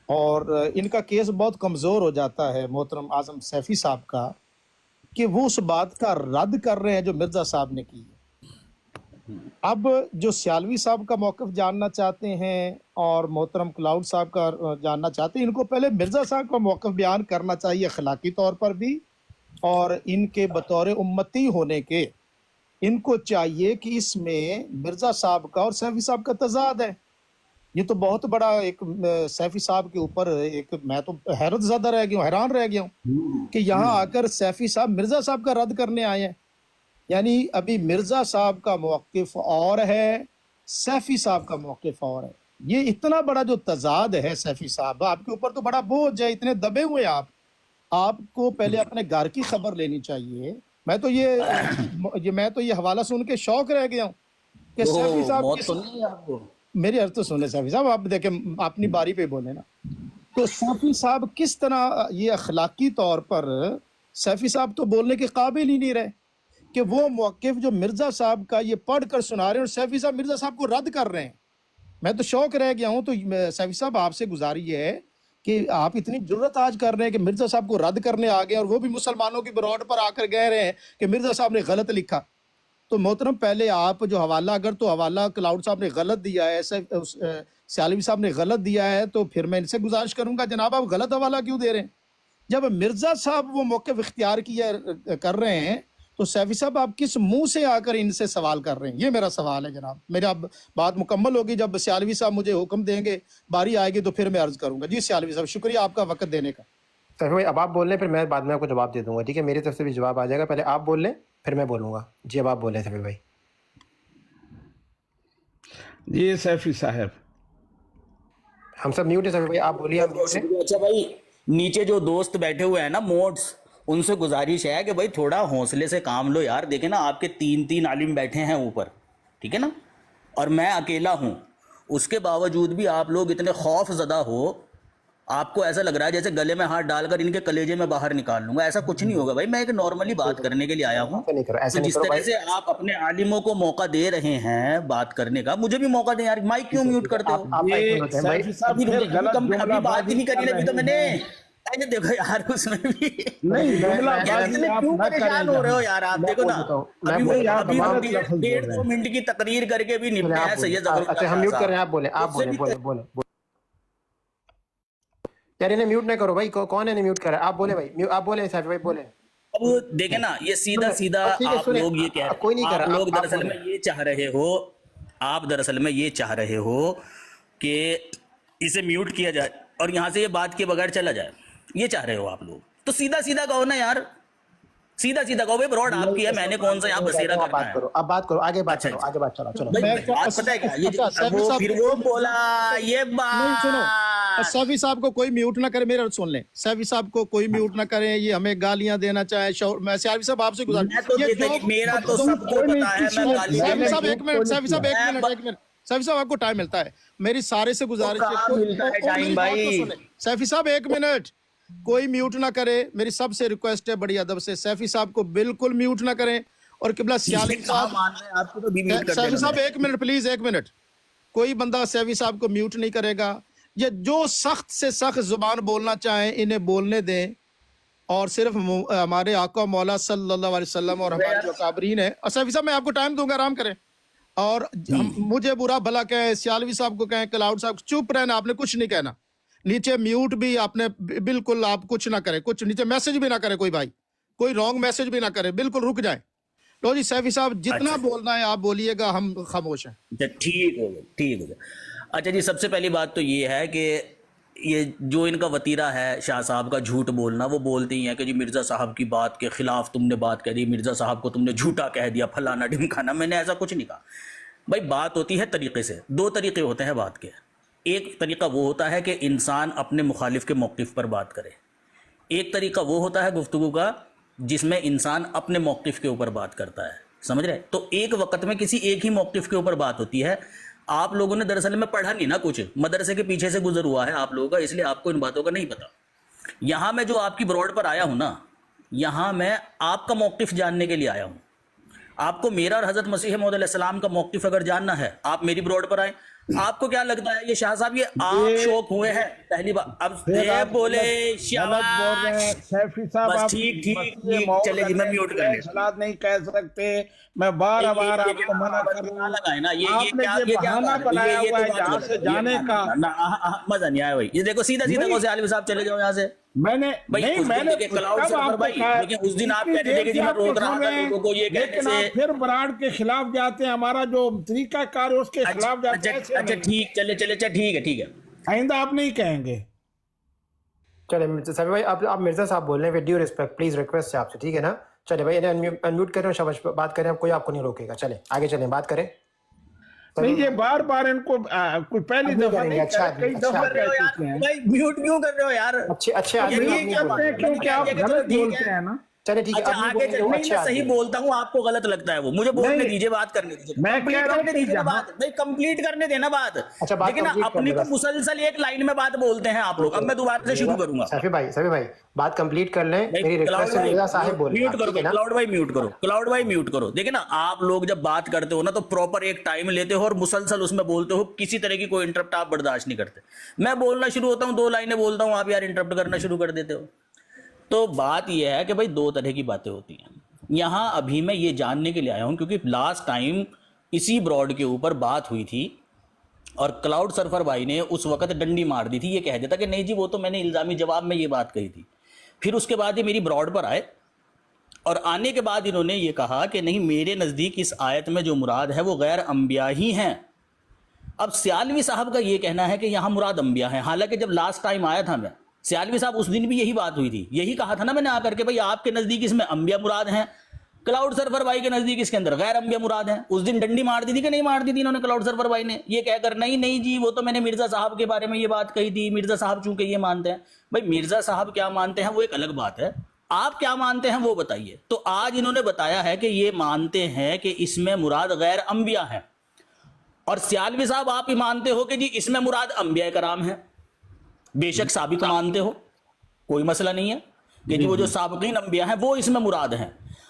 اور ان کا کیس بہت کمزور ہو جاتا ہے محترم اعظم سیفی صاحب کا، کہ وہ اس بات کا رد کر رہے ہیں جو مرزا صاحب نے کی ہے۔ اب جو سیالوی صاحب کا موقف جاننا چاہتے ہیں اور محترم کلاؤڈ صاحب کا جاننا چاہتے ہیں، ان کو پہلے مرزا صاحب کا موقف بیان کرنا چاہیے اخلاقی طور پر بھی، اور ان کے بطور امتی ہونے کے ان کو چاہیے کہ اس میں مرزا صاحب کا اور سیفی صاحب کا تضاد ہے۔ یہ تو بہت بڑا ایک سیفی صاحب کے اوپر ایک، میں تو حیرت زدہ رہ گیا ہوں، حیران رہ گیا ہوں کہ یہاں آ کر سیفی صاحب مرزا صاحب کا رد کرنے آئے ہیں۔ یعنی ابھی مرزا صاحب کا موقف اور ہے، سیفی صاحب کا موقف اور ہے۔ یہ اتنا بڑا جو تضاد ہے سیفی صاحب، آپ کے اوپر تو بڑا بوجھ ہے، اتنے دبے ہوئے آپ کو پہلے اپنے گھر کی خبر لینی چاہیے۔ میں تو یہ حوالہ سن کے شوق رہ گیا ہوں کہ سیفی صاحب میری عرض تو سنیں سیفی صاحب، آپ دیکھیں اپنی باری پہ بولیں نا، تو سیفی صاحب کس طرح یہ اخلاقی طور پر سیفی صاحب تو بولنے کے قابل ہی نہیں رہے کہ وہ موقف جو مرزا صاحب کا یہ پڑھ کر سنا رہے ہیں اور سیفی صاحب مرزا صاحب کو رد کر رہے ہیں۔ میں تو شوق رہ گیا ہوں۔ تو سیفی صاحب آپ سے گزارش یہ ہے کہ آپ اتنی جرت آج کر رہے ہیں کہ مرزا صاحب کو رد کرنے آ گئے، اور وہ بھی مسلمانوں کی بروڈ پر آ کر کہہ رہے ہیں کہ مرزا صاحب نے غلط لکھا۔ تو محترم پہلے آپ جو حوالہ، اگر تو حوالہ کلاؤڈ صاحب نے غلط دیا ہے، سیالوی صاحب نے غلط دیا ہے، تو پھر میں ان سے گزارش کروں گا جناب آپ غلط حوالہ کیوں دے رہے ہیں؟ جب مرزا صاحب وہ موقف اختیار کر رہے ہیں تو سیفی صاحب آپ کس منہ سے آ کر ان سے سوال کر رہے ہیں؟ یہ میرا سوال ہے جناب۔ میرا اب بات مکمل ہوگی، جب سیالوی صاحب مجھے حکم دیں گے، باری آئے گی تو پھر میں عرض کروں گا۔ جی سیالوی صاحب شکریہ آپ کا وقت دینے کا۔ سیفی بھائی اب آپ بول لیں، پھر میں بعد میں آپ کو جواب دے دوں گا، ٹھیک ہے؟ میری طرف سے بھی جواب آ جائے گا، پہلے آپ بول لیں پھر میں بولوں گا۔ جی اب آپ بول لیں سیفی بھائی۔ جی سیفی صاحب، ہم سب میوٹ ہیں سیفی بھائی، آپ بولیے۔ اچھا بھائی، نیچے جو دوست بیٹھے ہوئے ہیں نا موڈز، ان سے گزارش ہے کہ بھائی تھوڑا حوصلے سے کام لو یار۔ دیکھیں نا آپ کے تین عالم بیٹھے ہیں اوپر، ٹھیک ہے نا، اور میں اکیلا ہوں، اس کے باوجود بھی آپ لوگ اتنے خوف زدہ ہو، آپ کو ایسا لگ رہا ہے جیسے گلے میں ہاتھ ڈال کر ان کے کلیجے میں باہر نکال لوں گا۔ ایسا کچھ نہیں ہوگا بھائی، میں ایک نارملی بات کرنے کے لیے آیا ہوں۔ تو جس طرح سے آپ اپنے عالموں کو موقع دے رہے ہیں بات کرنے کا، مجھے بھی موقع دیں یار۔ مائک کیوں میوٹ کرتے ہو؟ ابھی بات ہی نہیں کری، ابھی تو میں نے دیکھو یار، اس میں بھی کیوں پریشان ہو رہے ہو یار آپ؟ دیکھو نا ابھی 1.5 منٹ کی تقریر کر کے بھی نپٹے ہیں سید ظفر۔ اچھا ہم میوٹ کر رہے ہیں، آپ بولیں، آپ بولیں یار، انہیں میوٹ نہ کرو بھائی، کون ہے انہیں میوٹ کر رہا ہے؟ آپ بولیں بھائی، آپ بولیں سیفی بھائی بولیں۔ اب دیکھیں نا، یہ سیدھا آپ لوگ یہ کہہ رہے ہیں، آپ لوگ دراصل میں یہ چاہ رہے ہو، آپ دراصل میں یہ چاہ رہے ہو کہ اسے میوٹ کیا جائے اور یہاں سے یہ بات کے بغیر چلا جائے، یہ چاہ رہے ہو آپ لوگ۔ تو سیدھا کہو نا یار، سیدھا کہو بھائی براڈ آپ کی ہے، میں نے کون سا یہاں بسیرا کرنا ہے؟ اب بات کرو، آگے بات کرو، آگے بات چلو۔ بات پتہ ہے کیا، پھر وہ بولا یہ بات۔ سیفی صاحب کو کوئی میوٹ نہ کرے، میرا سن لیں، سیفی صاحب کو کوئی میوٹ نہ کریں، یہ ہمیں گالیاں دینا چاہے۔ میں سیفی صاحب آپ سے گزارش، میرا تو سب کو پتا ہے میں گالی دے سیفی صاحب ایک منٹ، سیفی صاحب سیفی صاحب آپ کو ٹائم ملتا ہے، میری سارے سے گزارش ہے، سیفی صاحب ایک منٹ، کوئی میوٹ نہ کرے، میری سب سے ریکویسٹ ہے بڑی ادب سے، سیفی صاحب کو بالکل میوٹ نہ کریں۔ اور قبلہ سیالوی صاحب، سیفی صاحب ایک منٹ پلیز، ایک منٹ، کوئی بندہ سیفی صاحب کو میوٹ نہیں کرے گا۔ یہ جو سخت سے سخت زبان بولنا چاہیں انہیں بولنے دیں، اور صرف ہمارے آقا مولا صلی اللہ علیہ وسلم اور ہمارے جو اکابرین ہیں۔ اور سیفی صاحب میں آپ کو ٹائم دوں گا، آرام کریں، اور مجھے برا بھلا کہیں، سیالوی صاحب کو کہیں، کلاؤڈ صاحب چپ رہنا، آپ نے کچھ نہیں کہنا، نیچے میوٹ بھی آپ نے بالکل، آپ کچھ نہ کریں، کچھ نیچے میسج بھی نہ کرے، کوئی بھائی کوئی رانگ میسج بھی نہ کرے، بالکل رک جائیں۔ لو جی سیفی صاحب جتنا بولنا ہے آپ بولیے گا، ہم خاموش ہیں۔ ٹھیک ہو گیا۔ اچھا جی، سب سے پہلی بات تو یہ ہے کہ یہ جو ان کا وتیرہ ہے شاہ صاحب کا جھوٹ بولنا، وہ بولتے ہی ہیں کہ جی مرزا صاحب کی بات کے خلاف تم نے بات کہہ دی، مرزا صاحب کو تم نے جھوٹا کہہ دیا، پھلانا ڈھمکانا۔ میں نے ایسا کچھ نہیں کہا بھائی، بات ہوتی ہے طریقے سے، دو طریقے ہوتے ہیں بات کے۔ ایک طریقہ وہ ہوتا ہے کہ انسان اپنے مخالف کے موقف پر بات کرے، ایک طریقہ وہ ہوتا ہے گفتگو کا جس میں انسان اپنے موقف کے اوپر بات کرتا ہے، سمجھ رہے؟ تو ایک وقت میں کسی ایک ہی موقف کے اوپر بات ہوتی ہے۔ آپ لوگوں نے دراصل میں پڑھا نہیں نا، کچھ مدرسے کے پیچھے سے گزر ہوا ہے آپ لوگوں کا، اس لیے آپ کو ان باتوں کا نہیں پتا۔ یہاں میں جو آپ کی بروڈ پر آیا ہوں نا، یہاں میں آپ کا موقف جاننے کے لیے آیا ہوں، آپ کو میرا اور حضرت مسیح موعود علیہ السلام کا موقف اگر جاننا ہے آپ میری بروڈ پر آئیں. آپ کو کیا لگتا ہے یہ شاہ صاحب یہ آپ شوق ہوئے ہیں پہلی بار اب یہ بولے غلط بول رہے ہیں سیفی صاحب. بس آپ ٹھیک ٹھیک مسیح ٹھیک موعود چلے جی میں میوٹ کر علیہ لیتا ہوں. السلام نہیں کہہ سکتے. میں بار بار آپ کو منع کر رہا ہوں. آپ نے یہ بہانہ بنایا ہوا ہے جہاں سے جانے کا. مزہ نہیں آیا بھائی. یہ دیکھو سیدھا سیدھا کو سے عالم صاحب چلے جاؤ یہاں سے. میں نے بھائی نہیں اس میں دن نے دیکھیں کلاؤڈ کب سرفر آپ کو بھائی کہا لیکن اس دن آپ اتنی کہتے دیر تھے کہ سے جی میں آپ کو روک رہا سن تھا رہے ہیں لوگوں کو یہ کہنے لیکن سے. آپ پھر براڈ کے خلاف جاتے ہیں. ہمارا جو طریقہ کار ہے اس کے خلاف جاتے ہیں. ایسے اچھا نہیں. ٹھیک چلے چلے ٹھیک ہے ٹھیک ہے. آئندہ آپ نہیں کہیں گے. چلے سیفی بھائی آپ مرزا صاحب بول رہے ہیں with due respect please request ہے آپ سے ٹھیک ہے نا. چلے بھائی انمیوٹ کریں اور شاباش بات کریں. کوئی آپ کو نہیں روکے گا. چلیں آگے چلیں بات کریں. نہیں یہ بار بار ان کو کوئی پہلی نہیں دفعہ کریں گے. نہیں اچھا کہہ رہے کئی دفعہ کر رہے کہہ ہو چکے ہیں. یار بھائی میوٹ کیوں کر رہے ہو یار. اچھے اب آدمی نہیں کرتے ہیں کیونکہ آپ غلط بولتے ہیں نا. چلے ٹھیک ہے اچھا اب نہیں آگے بولیں گے. وہ نہیں اچھے میں آدمی صحیح ہیں. بولتا ہوں آپ کو غلط لگتا ہے وہ مجھے بولنے نہیں دیجیے بات کرنے دیجیے میں کہہ کمپلیٹ رہا ہوں کرنے کہ دیجیے نا جہاں بات نہیں کمپلیٹ کرنے دینا بات. اچھا بات لیکن کمپلیٹ کر اپنی لیں تو بس. مسلسل ایک لائن میں بات بولتے ہیں آپ لوگ. اب میں دوبارہ سے شروع کروں گا. سیفی بھائی بات کمپلیٹ کر لیں. میری کلاؤڈ ریکویسٹ ہے بھائی مرزا صاحب بولیں میوٹ آپ کرو ٹھیک ہے نا. کلاؤڈ بھائی میوٹ کرو. کلاؤڈ بھائی میوٹ کرو. دیکھیں نا آپ لوگ جب بات کرتے ہو نا تو پراپر ایک ٹائم لیتے ہو اور مسلسل اس میں بولتے ہو. کسی طرح کی کوئی انٹرپٹ آپ برداشت نہیں کرتے. میں بولنا شروع ہوتا ہوں 2 لائنیں بولتا ہوں آپ یار انٹرپٹ کرنا شروع کر دیتے ہو. تو بات یہ ہے کہ بھائی 2 طرح کی باتیں ہوتی ہیں. یہاں ابھی میں یہ جاننے کے لیے آیا ہوں کیونکہ لاسٹ ٹائم اسی براڈ کے اوپر بات ہوئی تھی اور کلاؤڈ سرفر بھائی نے اس وقت ڈنڈی مار دی تھی. یہ کہہ دیتا کہ نہیں جی وہ تو میں نے الزامی جواب میں یہ بات کہی تھی. پھر اس کے بعد یہ میری براڈ پر آئے اور آنے کے بعد انہوں نے یہ کہا کہ نہیں میرے نزدیک اس آیت میں جو مراد ہے وہ غیر انبیاء ہی ہیں. اب سیالوی صاحب کا یہ کہنا ہے کہ یہاں مراد انبیاء ہیں. حالانکہ جب لاسٹ ٹائم آیا تھا میں سیالوی صاحب اس دن بھی یہی بات ہوئی تھی. یہی کہا تھا نا میں نے آ کر کے بھائی آپ کے نزدیک اس میں انبیاء مراد ہیں. کلاؤڈ سرفر بھائی کے نزدیک اس کے اندر غیر انبیاء مراد ہیں. اس دن ڈنڈی مار دی تھی کہ نہیں مار دی تھی انہوں نے کلاؤڈ سرفر بھائی نے یہ کہہ کر نہیں جی وہ تو میں نے مرزا صاحب کے بارے میں یہ بات کہی تھی. مرزا صاحب چونکہ یہ مانتے ہیں. بھائی مرزا صاحب کیا مانتے ہیں وہ ایک الگ بات ہے. آپ کیا مانتے ہیں وہ بتائیے. تو آج انہوں نے بتایا ہے کہ یہ مانتے ہیں کہ اس میں مراد غیر انبیاء ہیں. اور سیالوی صاحب آپ ہی مانتے ہو کہ جی اس میں مراد انبیاء کرام ہیں. بے شک سابق مانتے ہو کوئی مسئلہ نہیں ہے کہ جی وہ جو سابقین انبیاء ہیں وہ اس میں مراد ہیں.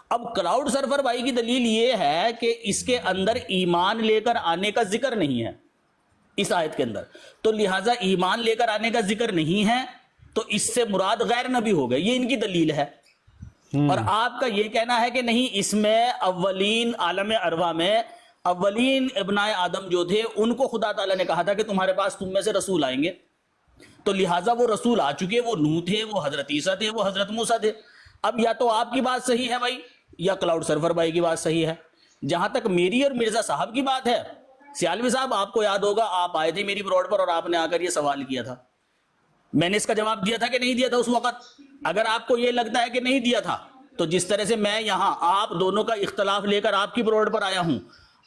اب کلاؤڈ سرفر بھائی کی دلیل یہ ہے کہ اس کے اندر ایمان لے کر آنے کا ذکر نہیں ہے اس آیت کے اندر. تو لہٰذا ایمان لے کر آنے کا ذکر نہیں ہے تو اس سے مراد غیر نبی ہو گئے. یہ ان کی دلیل ہے. اور آپ کا یہ کہنا ہے کہ نہیں اس میں اولین عالم ارواح میں اولین ابناء آدم جو تھے ان کو خدا تعالیٰ نے کہا تھا کہ تمہارے پاس تم میں سے رسول آئیں گے. تو لہٰذا وہ رسول آ چکے. وہ نوح تھے, وہ حضرت عیسیٰ تھے, وہ حضرت موسیٰ تھے. اب یا تو آپ کی بات صحیح ہے بھائی یا کلاؤڈ سرفر بھائی کی بات صحیح ہے. جہاں تک میری اور مرزا صاحب کی بات ہے سیالوی صاحب آپ کو یاد ہوگا آپ آئے تھے میری براڈ پر اور آپ نے آ کر یہ سوال کیا تھا. میں نے اس کا جواب دیا تھا کہ نہیں دیا تھا اس وقت. اگر آپ کو یہ لگتا ہے کہ نہیں دیا تھا تو جس طرح سے میں یہاں آپ دونوں کا اختلاف لے کر آپ کی براڈ پر آیا ہوں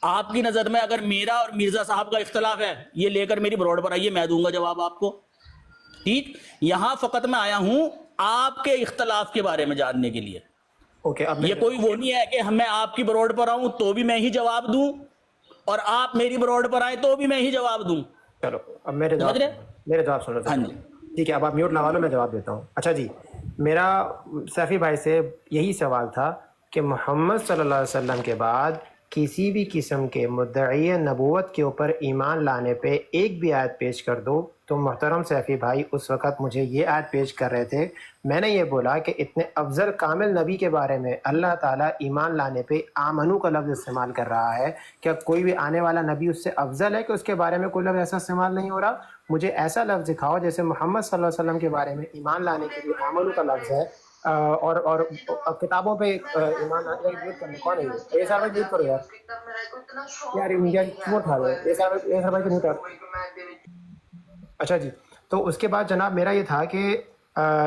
آپ کی نظر میں اگر میرا اور مرزا صاحب کا اختلاف ہے یہ لے کر میری براڈ پر آئیے میں دوں گا جواب آپ کو. ٹھیک یہاں فقط میں آیا ہوں آپ کے اختلاف کے بارے میں جاننے کے لیے. یہ کوئی وہ نہیں ہے کہ میں آپ کی براڈ پر آؤں تو بھی میں ہی جواب دوں اور آپ میری براڈ پر آئے تو بھی میں ہی جواب دوں. چلو اب میرے جواب سنو. ہاں جی ٹھیک ہے اب آپ میوٹ لگا لو میں جواب دیتا ہوں. اچھا جی میرا سیفی بھائی سے یہی سوال تھا کہ محمد صلی اللہ علیہ وسلم کے بعد کسی بھی قسم کے مدعی نبوت کے اوپر ایمان لانے پہ ایک بھی آیت پیش کر دو. تو محترم سیفی بھائی اس وقت مجھے یہ آیت پیش کر رہے تھے. میں نے یہ بولا کہ اتنے افضل کامل نبی کے بارے میں اللہ تعالیٰ ایمان لانے پہ آمنو کا لفظ استعمال کر رہا ہے. کیا کوئی بھی آنے والا نبی اس سے افضل ہے کہ اس کے بارے میں کوئی لفظ ایسا استعمال نہیں ہو رہا؟ مجھے ایسا لفظ دکھاؤ جیسے محمد صلی اللہ علیہ وسلم کے بارے میں ایمان لانے کے لیے آمنو کا لفظ ہے اور کتابوں پہ ایمان کون ہے یہ سارا ڈیٹ کرو یار کیوں اٹھا رہے یہ. اچھا جی تو اس کے بعد جناب میرا یہ تھا کہ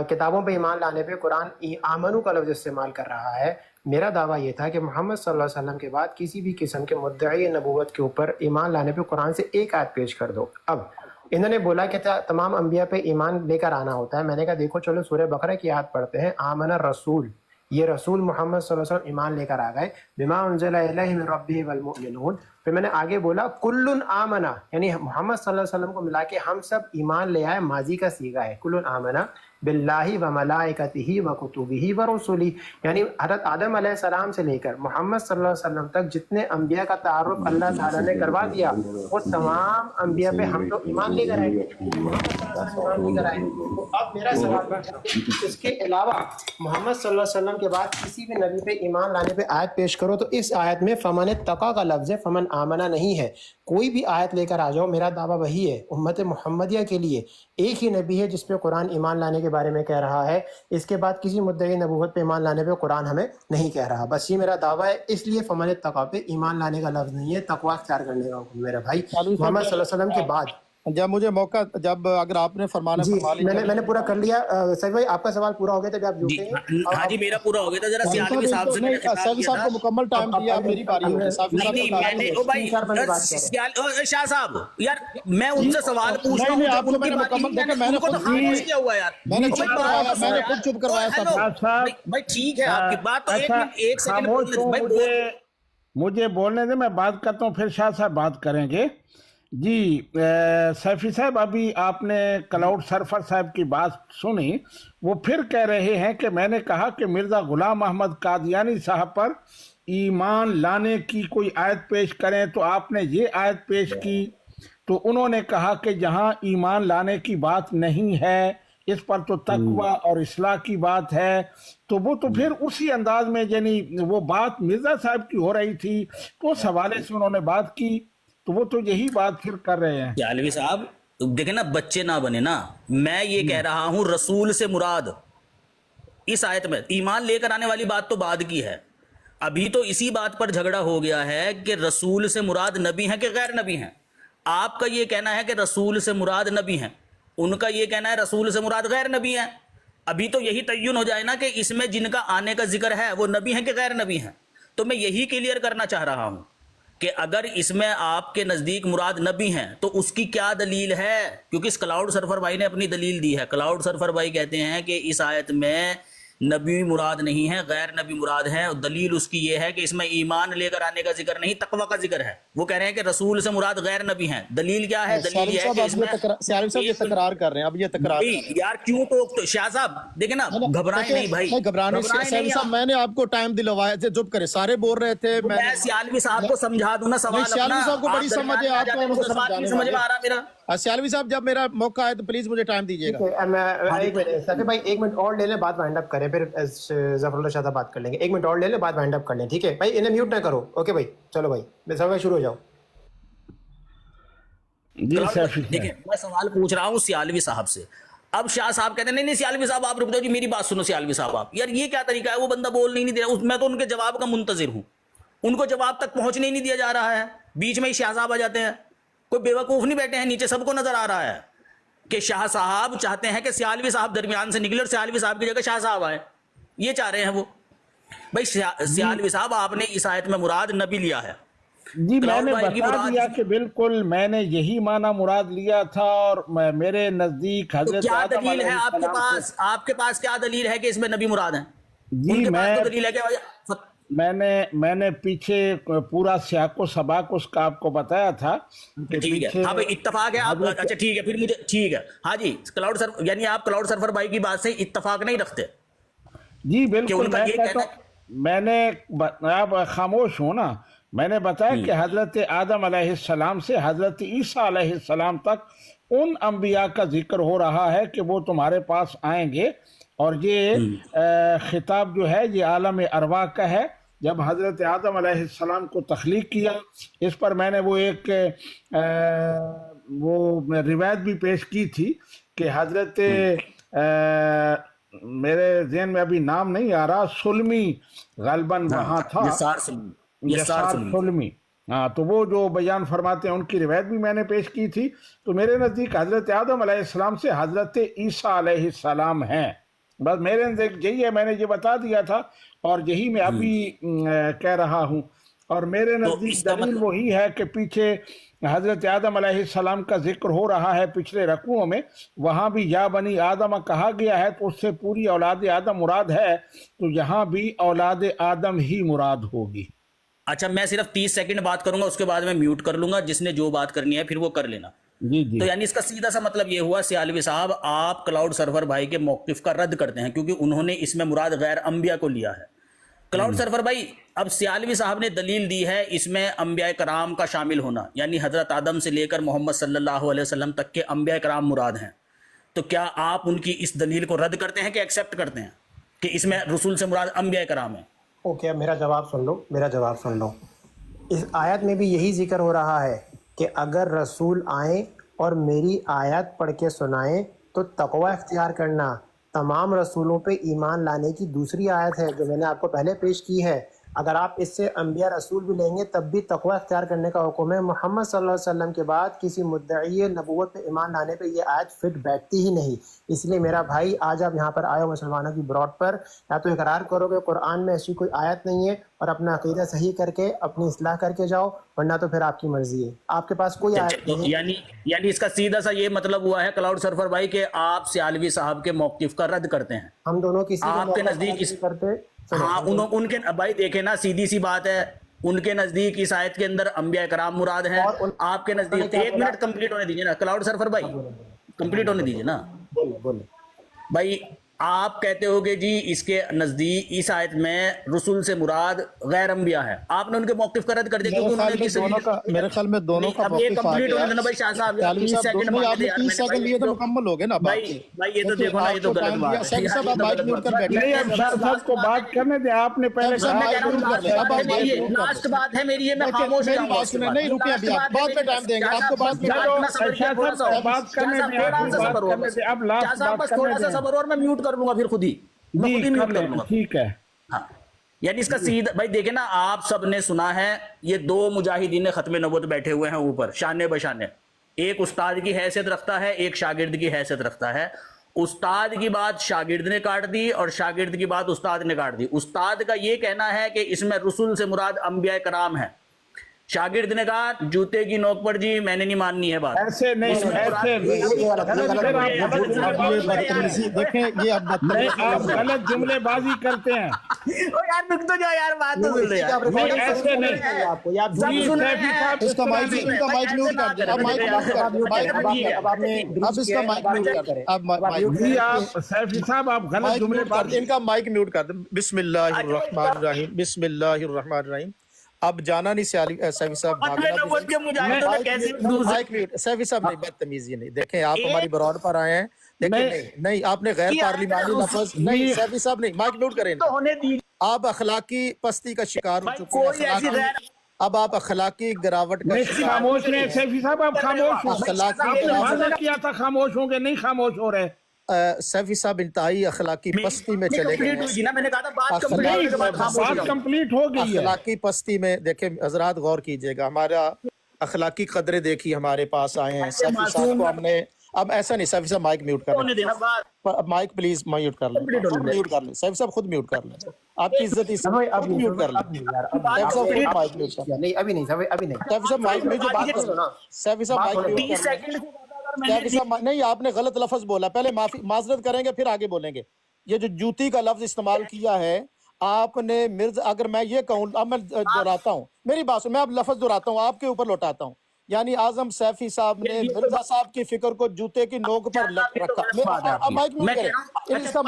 کتابوں پہ ایمان لانے پہ قرآن آمنو کا لفظ استعمال کر رہا ہے. میرا دعویٰ یہ تھا کہ محمد صلی اللہ علیہ وسلم کے بعد کسی بھی قسم کے مدعی نبوت کے اوپر ایمان لانے پہ قرآن سے ایک آیت پیش کر دو. اب انہوں نے بولا کہ تمام انبیاء پہ ایمان لے کر آنا ہوتا ہے. میں نے کہا دیکھو چلو سورہ بقرہ کی آیت پڑھتے ہیں. آمن الرسول یہ رسول محمد صلی اللہ علیہ وسلم ایمان لے کر آ گئے. بما انزل الیہ من ربہ والمؤمنون پھر میں نے آگے بولا کلن آمنا، یعنی محمد صلی اللہ علیہ وسلم کو ملا کے ہم سب ایمان لے آئے، ماضی کا صیغہ ہے، کلن آمنا باللہ و ملائکتہ و کتبہ و رسلہ، یعنی حضرت آدم علیہ السلام سے لے کر محمد صلی اللہ علیہ وسلم تک جتنے انبیاء کا تعارف اللہ تعالیٰ نے کروا دیا، وہ تمام انبیاء پہ ہم تو ایمان لے کر آئے، محمد صلی اللہ علیہ وسلم ایمان لے کر آئے۔ تو اب میرا سوال ہے اس کے علاوہ محمد صلی اللہ علیہ وسلم کے بعد کسی بھی نبی پہ ایمان لانے پہ آیت پیش کرو تو اس آیت میں فمن اتقا کا لفظ ہے، فمن آمنا نہیں ہے۔ کوئی بھی آیت لے کر آ جاؤ، میرا دعویٰ وہی ہے، امت محمدیہ کے لیے ایک ہی نبی ہے جس پہ قرآن ایمان لانے کے بارے میں کہہ رہا ہے، اس کے بعد کسی مدعی نبوت پہ ایمان لانے پہ قرآن ہمیں نہیں کہہ رہا، بس یہ میرا دعویٰ ہے۔ اس لیے فمن اتقا پہ ایمان لانے کا لفظ نہیں ہے، تقویٰ اختیار کرنے کا حکم میرا بھائی محمد صلی اللہ علیہ وسلم کے بعد۔ جب مجھے موقع، جب اگر آپ نے فرمانا جی فرما لیا، میں نے پورا کر لیا۔ سعید بھائی آپ کا سوال پورا ہو گیا تھا، آپ جی جھکیں۔ ہاں جی میرا پورا ہو گیا تھا، ذرا سیالوی صاحب سے میں نے خطاب سیفی کیا صاحب تھا۔ کو مکمل ٹائم دیا، اب میری باری ہوگی۔ سیفی صاحب نہیں کو میں نے او بھائی شاہ صاحب یار میں ان سے سوال پوچھ رہا ہوں، آپ کو میں نے مکمل دیکھا، میں نے ان کو تو خاموش کیا ہوا یار، میں نے چپ کروایا، میں نے خود چپ کروایا تھا۔ بھائی ٹھیک ہے آپ کی بات تو ایک سیکنڈ خاموش ہوں، مجھے بولنے دیں، میں بات کرتا ہوں، پھر شاہ صاحب بات کریں گے۔ جی سیفی صاحب، ابھی آپ نے کلاؤڈ سرفر صاحب کی بات سنی، وہ پھر کہہ رہے ہیں کہ میں نے کہا کہ مرزا غلام احمد قادیانی صاحب پر ایمان لانے کی کوئی آیت پیش کریں، تو آپ نے یہ آیت پیش کی، تو انہوں نے کہا کہ جہاں ایمان لانے کی بات نہیں ہے، اس پر تو تقویٰ اور اصلاح کی بات ہے، تو وہ تو پھر اسی انداز میں، یعنی وہ بات مرزا صاحب کی ہو رہی تھی تو اس حوالے سے انہوں نے بات کی، تو وہ تو یہی بات پھر کر رہے ہیں۔ سیالوی صاحب دیکھیں نا، بچے نہ بنے نا، میں یہ کہہ رہا ہوں رسول سے مراد اس آیت میں ایمان لے کر آنے والی بات تو بعد کی ہے، ابھی تو اسی بات پر جھگڑا ہو گیا ہے کہ رسول سے مراد نبی ہیں کہ غیر نبی ہیں۔ آپ کا یہ کہنا ہے کہ رسول سے مراد نبی ہیں، ان کا یہ کہنا ہے رسول سے مراد غیر نبی ہیں۔ ابھی تو یہی تعین ہو جائے نا کہ اس میں جن کا آنے کا ذکر ہے وہ نبی ہیں کہ غیر نبی ہیں۔ تو میں یہی کلیئر کرنا چاہ رہا ہوں کہ اگر اس میں آپ کے نزدیک مراد نبی ہیں تو اس کی کیا دلیل ہے، کیونکہ اس کلاؤڈ سرفر بھائی نے اپنی دلیل دی ہے۔ کلاؤڈ سرفر بھائی کہتے ہیں کہ اس آیت میں نبی مراد نہیں ہے، غیر نبی مراد ہے، اور دلیل اس کی یہ ہے کہ اس میں ایمان لے کر آنے کا ذکر نہیں، تقویٰ کا ذکر ہے۔ وہ کہہ رہے ہیں کہ رسول سے مراد غیر نبی ہیں، دلیل کیا ہے؟ دلیل یہ ہے کہ اس میں سیالوی صاحب یہ تکرار کر رہے ہیں، اب یہ تکرار یار کیوں تو شاہ صاحب دیکھیں نا، گھبرائیں نہیں بھائی، گھبرانے سیالوی صاحب، میں نے آپ کو ٹائم دلوایا تھے، چپ کرے، سارے بول رہے تھے، میں سیالوی صاحب کو سمجھا دوں نا سوال اپنا، سیالوی صاحب کو بڑی سمجھ ہے، آپ کو ان کو سوال نہیں سمجھ میں آ رہا میرا۔ سیالوی صاحب جب میرا موقع آئے تو پلیز مجھے ٹائم دیجیے گا۔ ایک منٹ سفیر بھائی، ایک منٹ اور لے لیں، بات وائنڈ اپ کریں، پھر ظفر اللہ شاہ صاحب بات کر لیں گے۔ ایک منٹ اور لے لیں، بات وائنڈ اپ کر لیں، ٹھیک ہے بھائی؟ انہیں میوٹ نہ کرو، اوکے بھائی؟ چلو بھائی سفیر بھائی شروع ہو جاؤ۔ دیکھیں میں سوال پوچھ رہا ہوں سیالوی صاحب سے، اب شاہ صاحب کہتے ہیں نہیں نہیں سیالوی صاحب آپ رک جاؤ جی، میری بات سنو سیالوی صاحب آپ، یار یہ کیا طریقہ ہے؟ وہ بندہ بول نہیں دے رہا، میں تو ان کے جواب کا منتظر ہوں، ان کو جواب تک پہنچنے ہی نہیں دیا جا رہا ہے، بیچ میں ہی شاہ صاحب آ جاتے ہیں۔ کوئی بیوقوف نہیں بیٹھے ہیں نیچے، سب کو نظر آ رہا ہے کہ شاہ صاحب چاہتے ہیں کہ سیالوی صاحب درمیان سے نکلے اور سیالوی صاحب کی جگہ شاہ صاحب آئے، یہ چاہ رہے ہیں وہ۔ بھائی سیالوی صاحب آپ نے اس آیت میں مراد نبی لیا ہے، جی میں نے بتا دیا کہ بالکل میں نے یہی معنی مراد لیا تھا، اور میرے نزدیک حضرت کیا آدم دلیل ہے آپ کے پاس؟ آپ کے پاس کیا دلیل ہے کہ اس میں نبی مراد ہیں؟ جی دلیل ہے کہ میں نے پیچھے پورا سیاق و سباق اس کا آپ کو بتایا تھا کہ ٹھیک ہے، ہاں بھائی اتفاق ہے آپ، اچھا ٹھیک ہے، پھر مجھے ٹھیک ہے، ہاں جی کلاؤڈ سرفر، یعنی آپ کلاؤڈ سرفر بھائی کی بات سے اتفاق نہیں رکھتے؟ جی بالکل، میں نے آپ خاموش ہوں نا، میں نے بتایا کہ حضرت آدم علیہ السلام سے حضرت عیسیٰ علیہ السلام تک ان انبیاء کا ذکر ہو رہا ہے کہ وہ تمہارے پاس آئیں گے، اور یہ خطاب جو ہے یہ عالم ارواح کا ہے۔ جب حضرت آدم علیہ السلام کو تخلیق کیا، اس پر میں نے وہ ایک روایت بھی پیش کی تھی کہ حضرت میرے ذہن میں ابھی نام نہیں آ رہا، سلمی غالباً وہاں تھا، یسار سلمی، ہاں، تو وہ جو بیان فرماتے ہیں ان کی روایت بھی میں نے پیش کی تھی۔ تو میرے نزدیک حضرت آدم علیہ السلام سے حضرت عیسیٰ علیہ السلام ہیں، بس میرے نزدیک یہی ہے، میں نے یہ بتا دیا تھا اور یہی میں ابھی کہہ رہا ہوں، اور میرے نزدیک دلیل وہی ہے کہ پیچھے حضرت آدم علیہ السلام کا ذکر ہو رہا ہے پچھلے رکوعوں میں، وہاں بھی یا بنی آدم کہا گیا ہے تو اس سے پوری اولاد آدم مراد ہے، تو یہاں بھی اولاد آدم ہی مراد ہوگی۔ اچھا میں صرف 30 سیکنڈ بات کروں گا, اس کے بعد میں میوٹ کر لوں گا, جس نے جو بات کرنی ہے پھر وہ کر لینا. جی جی تو یعنی اس کا سیدھا سا مطلب یہ ہوا سیالوی صاحب آپ کلاؤڈ سرور بھائی کے موقف کا رد کرتے ہیں, کیونکہ انہوں نے اس میں مراد غیر انبیاء کو لیا ہے. کلاؤڈ سرور بھائی اب سیالوی صاحب نے دلیل دی ہے اس میں انبیاء کرام کا شامل ہونا, یعنی حضرت آدم سے لے کر محمد صلی اللہ علیہ وسلم تک کے انبیاء کرام مراد ہیں. تو کیا آپ ان کی اس دلیل کو رد کرتے ہیں کہ ایکسیپٹ کرتے ہیں کہ اس میں رسول سے مراد انبیاء کرام ہیں؟ اوکے, میرا جواب سن لو, میرا جواب سن لو. اس آیت میں بھی یہی ذکر ہو رہا ہے کہ اگر رسول آئیں اور میری آیت پڑھ کے سنائیں تو تقوی اختیار کرنا. تمام رسولوں پہ ایمان لانے کی دوسری آیت ہے جو میں نے آپ کو پہلے پیش کی ہے. اگر آپ اس سے انبیاء رسول بھی لیں گے تب بھی تقوی اختیار کرنے کا حکم ہے. محمد صلی اللہ علیہ وسلم کے بعد کسی مدعی نبوت پہ ایمان لانے پہ یہ آیت فٹ بیٹھتی ہی نہیں. اس لیے میرا بھائی آج آپ یہاں پر آئے ہو مسلمانوں کی براڈ پر, یا تو اقرار کرو کہ قرآن میں ایسی کوئی آیت نہیں ہے اور اپنا عقیدہ صحیح کر کے اپنی اصلاح کر کے جاؤ, ورنہ تو پھر آپ کی مرضی ہے. آپ کے پاس کوئی آیت نہیں ہے. یعنی اس کا سیدھا سا یہ مطلب ہوا ہے کلاؤڈ سرور بھائی کہ آپ سیالوی صاحب کے موقف کا رد کرتے ہیں. ہم دونوں کسی آپ کے نزدیک کرتے. ہاں ان کے بھائی دیکھیں نا, سیدھی سی بات ہے, ان کے نزدیک اس آیت کے اندر انبیاء کرام مراد ہیں, آپ کے نزدیک. ایک منٹ کمپلیٹ ہونے دیجیے نا کلاؤڈ سرور بھائی, کمپلیٹ ہونے دیجیے نا بھائی. آپ کہتے ہو کہ جی اس کے نزدیک اس آیت میں رسول سے مراد غیر انبیاء ہے, آپ نے ان کے موقف کا رد کر دیا کیونکہ انہوں نے میرے خیال میں دونوں کا اب یہ کمپلیٹ ہونے دینا بھائی. شاہ صاحب 30 سیکنڈ آپ نے 30 سیکنڈ لیے تو مکمل ہو گئے نا. بھائی یہ تو دیکھو نا, یہ تو غلط بات ہے. صاحب آپ مائک میوٹ کر بیٹھے. نہیں, اب شاہ صاحب کو بات کرنے دیں, آپ نے پہلے لاسٹ بات ہے میری, یہ میں خاموش ہو جاؤں گا. نہیں رکے ابھی, آپ بعد میں ٹائم دیں گے آپ کو. بعد میں بات کرنے دیں, اب لاسٹ بات تھوڑا سا صبر اور میں میوٹ کر لوں گا پھر خود ہی, میں خود ہی میوٹ کر لوں گا. ٹھیک ہے. ہاں یعنی اس کا سیدھا بھائی دیکھیں نا, آپ سب نے سنا ہے یہ دو مجاہدین ختم نبوت بیٹھے ہوئے ہیں اوپر شانے بشانے. ایک استاد کی حیثیت رکھتا ہے, ایک شاگرد کی حیثیت رکھتا ہے. استاد کی بات شاگرد نے کاٹ دی اور شاگرد کی بات استاد نے کاٹ دی. استاد کا یہ کہنا ہے کہ اس میں رسول سے مراد انبیاء کرام ہے, شاگرد نے کہا جوتے کی نوک پر جی میں نے نہیں ماننی ہے بات. ایسے نہیں, دیکھیں یہ آپ غلط جملے بازی کرتے ہیں. یار رک تو جاؤ یار, بات تو سن لے یار. ایسے نہیں, اس کا مائک میوٹ کر دیں. اب مائک اب اس کا مائک میوٹ کر دیں. اب آپ سیفی صاحب آپ غلط جملے بازی, ان کا مائک میوٹ کر دیں. بسم اللہ الرحمن الرحیم, بسم اللہ الرحمن الرحیم. اب جانا نہیں سیفی صاحب, مائک میوٹ. سیفی صاحب نہیں, بدتمیزی نہیں. دیکھیں آپ ہماری براڈ پر آئے ہیں, دیکھیں نہیں آپ نے غیر پارلیمانی لفظ نہیں. سیفی صاحب نہیں, مائک میوٹ کریں. آپ اخلاقی پستی کا شکار ہو چکے ہیں, اب آپ اخلاقی گراوٹ کا خاموش رہے. سیفی صاحب آپ خاموش ہو, کیا تھا خاموش ہوں گے, نہیں خاموش ہو رہے. سیفی صاحب انتہائی اخلاقی پستی میں چلے گئے. بات کمپلیٹ ہو گئی ہے. اخلاقی پستی میں دیکھیں حضرات, غور کیجئے گا, ہمارا اخلاقی قدریں دیکھی ہمارے پاس آئے ہیں. سیفی صاحب کو ہم نے, اب ایسا نہیں, سیفی صاحب مائک میوٹ کر لیں, مائک پلیز میوٹ کر لیں, میوٹ کر لیں. سیفی صاحب خود میوٹ کر لیں, آپ کی عزت اس میوٹ کر لیں. سیفی صاحب مائک میوٹ کر لیں. ابھی نہیں, سیفی صاحب مائک میوٹ, سیفی صاحب مائک میوٹ کر لیں. نہیں آپ نے غلط لفظ بولا, پہلے معذرت کریں گے پھر آگے بولیں گے. یہ جو جوتی کا لفظ استعمال کیا ہے آپ نے مرزا, اگر میں یہ کہوں, اب میں دہراتا ہوں, میری بات سن, میں اب لفظ دہراتا ہوں, آپ کے اوپر لوٹاتا ہوں. یعنی اعظم سیفی صاحب نے مرزا صاحب کی فکر کو جوتے کی نوک پر رکھا. اب مائک میوٹ کریں, اس کا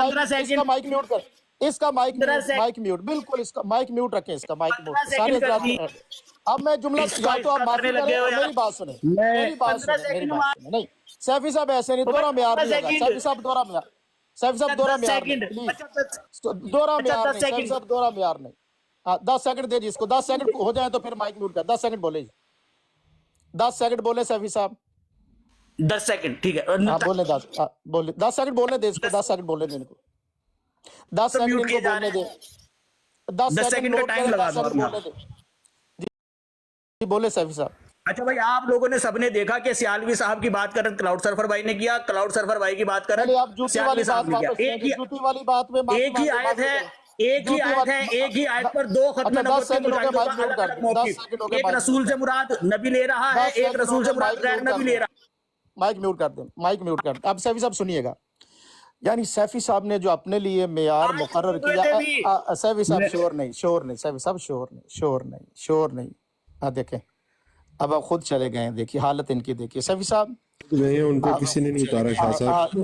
مائک میوٹ کر, اس کا مائک میوٹ, بالکل اس کا مائک میوٹ رکھیں, اس کا مائک میوٹ. سارے حضرات اب میں جملہ, یا تو آپ معافی کریں, میری بات سنیں, میری بات سنیں. نہیں سیفی صاحب ایسے نہیں, دورہ معیار نہیں ہوگا. سیفی صاحب دورہ معیار, سیفی صاحب دورہ معیار نہیں, دورہ معیار نہیں, سیفی صاحب دورہ معیار نہیں. 10 سیکنڈ دے جی اس کو, 10 سیکنڈ ہو جائیں تو پھر مائک میوٹ کر. 10 سیکنڈ بولے جی, 10 سیکنڈ بولے سیفی صاحب. 10 سیکنڈ ٹھیک ہے, بولے 10 سیکنڈ بولنے دے اس کو, 10 سیکنڈ بولنے دے ان کو, 10 سیکنڈ ان کو بولنے دے, 10 سیکنڈ کا ٹائم لگا دو. جی بولے سیفی صاحب. اچھا بھائی, آپ لوگوں نے سب نے دیکھا کہ سیالوی صاحب کی بات کر کلاؤڈ سرور بھائی نے کیا, کلاؤڈ سرور بھائی کی بات کر سیالوی صاحب نے کیا. ایک ہی آیت ہے, ایک ہی آیت پر دو ختم نبوت کے مجاہدوں کا الگ الگ موقف. ایک رسول سے مراد نبی لے رہا ہے, ایک رسول سے مراد غیر نبی لے رہا ہے. مائک میوٹ کر دیں, مائک میوٹ کر دیں. اب سیفی صاحب سنیے گا, یعنی سیفی صاحب نے جو اپنے لیے معیار مقرر کیا، سیفی صاحب شور نہیں، ہاں دیکھیں اب آپ خود چلے گئے ہیں، دیکھیے حالت ان کی دیکھیے سیفی صاحب گئے ہیں، ان کو کسی نے نہیں اتارا شاہ صاحب،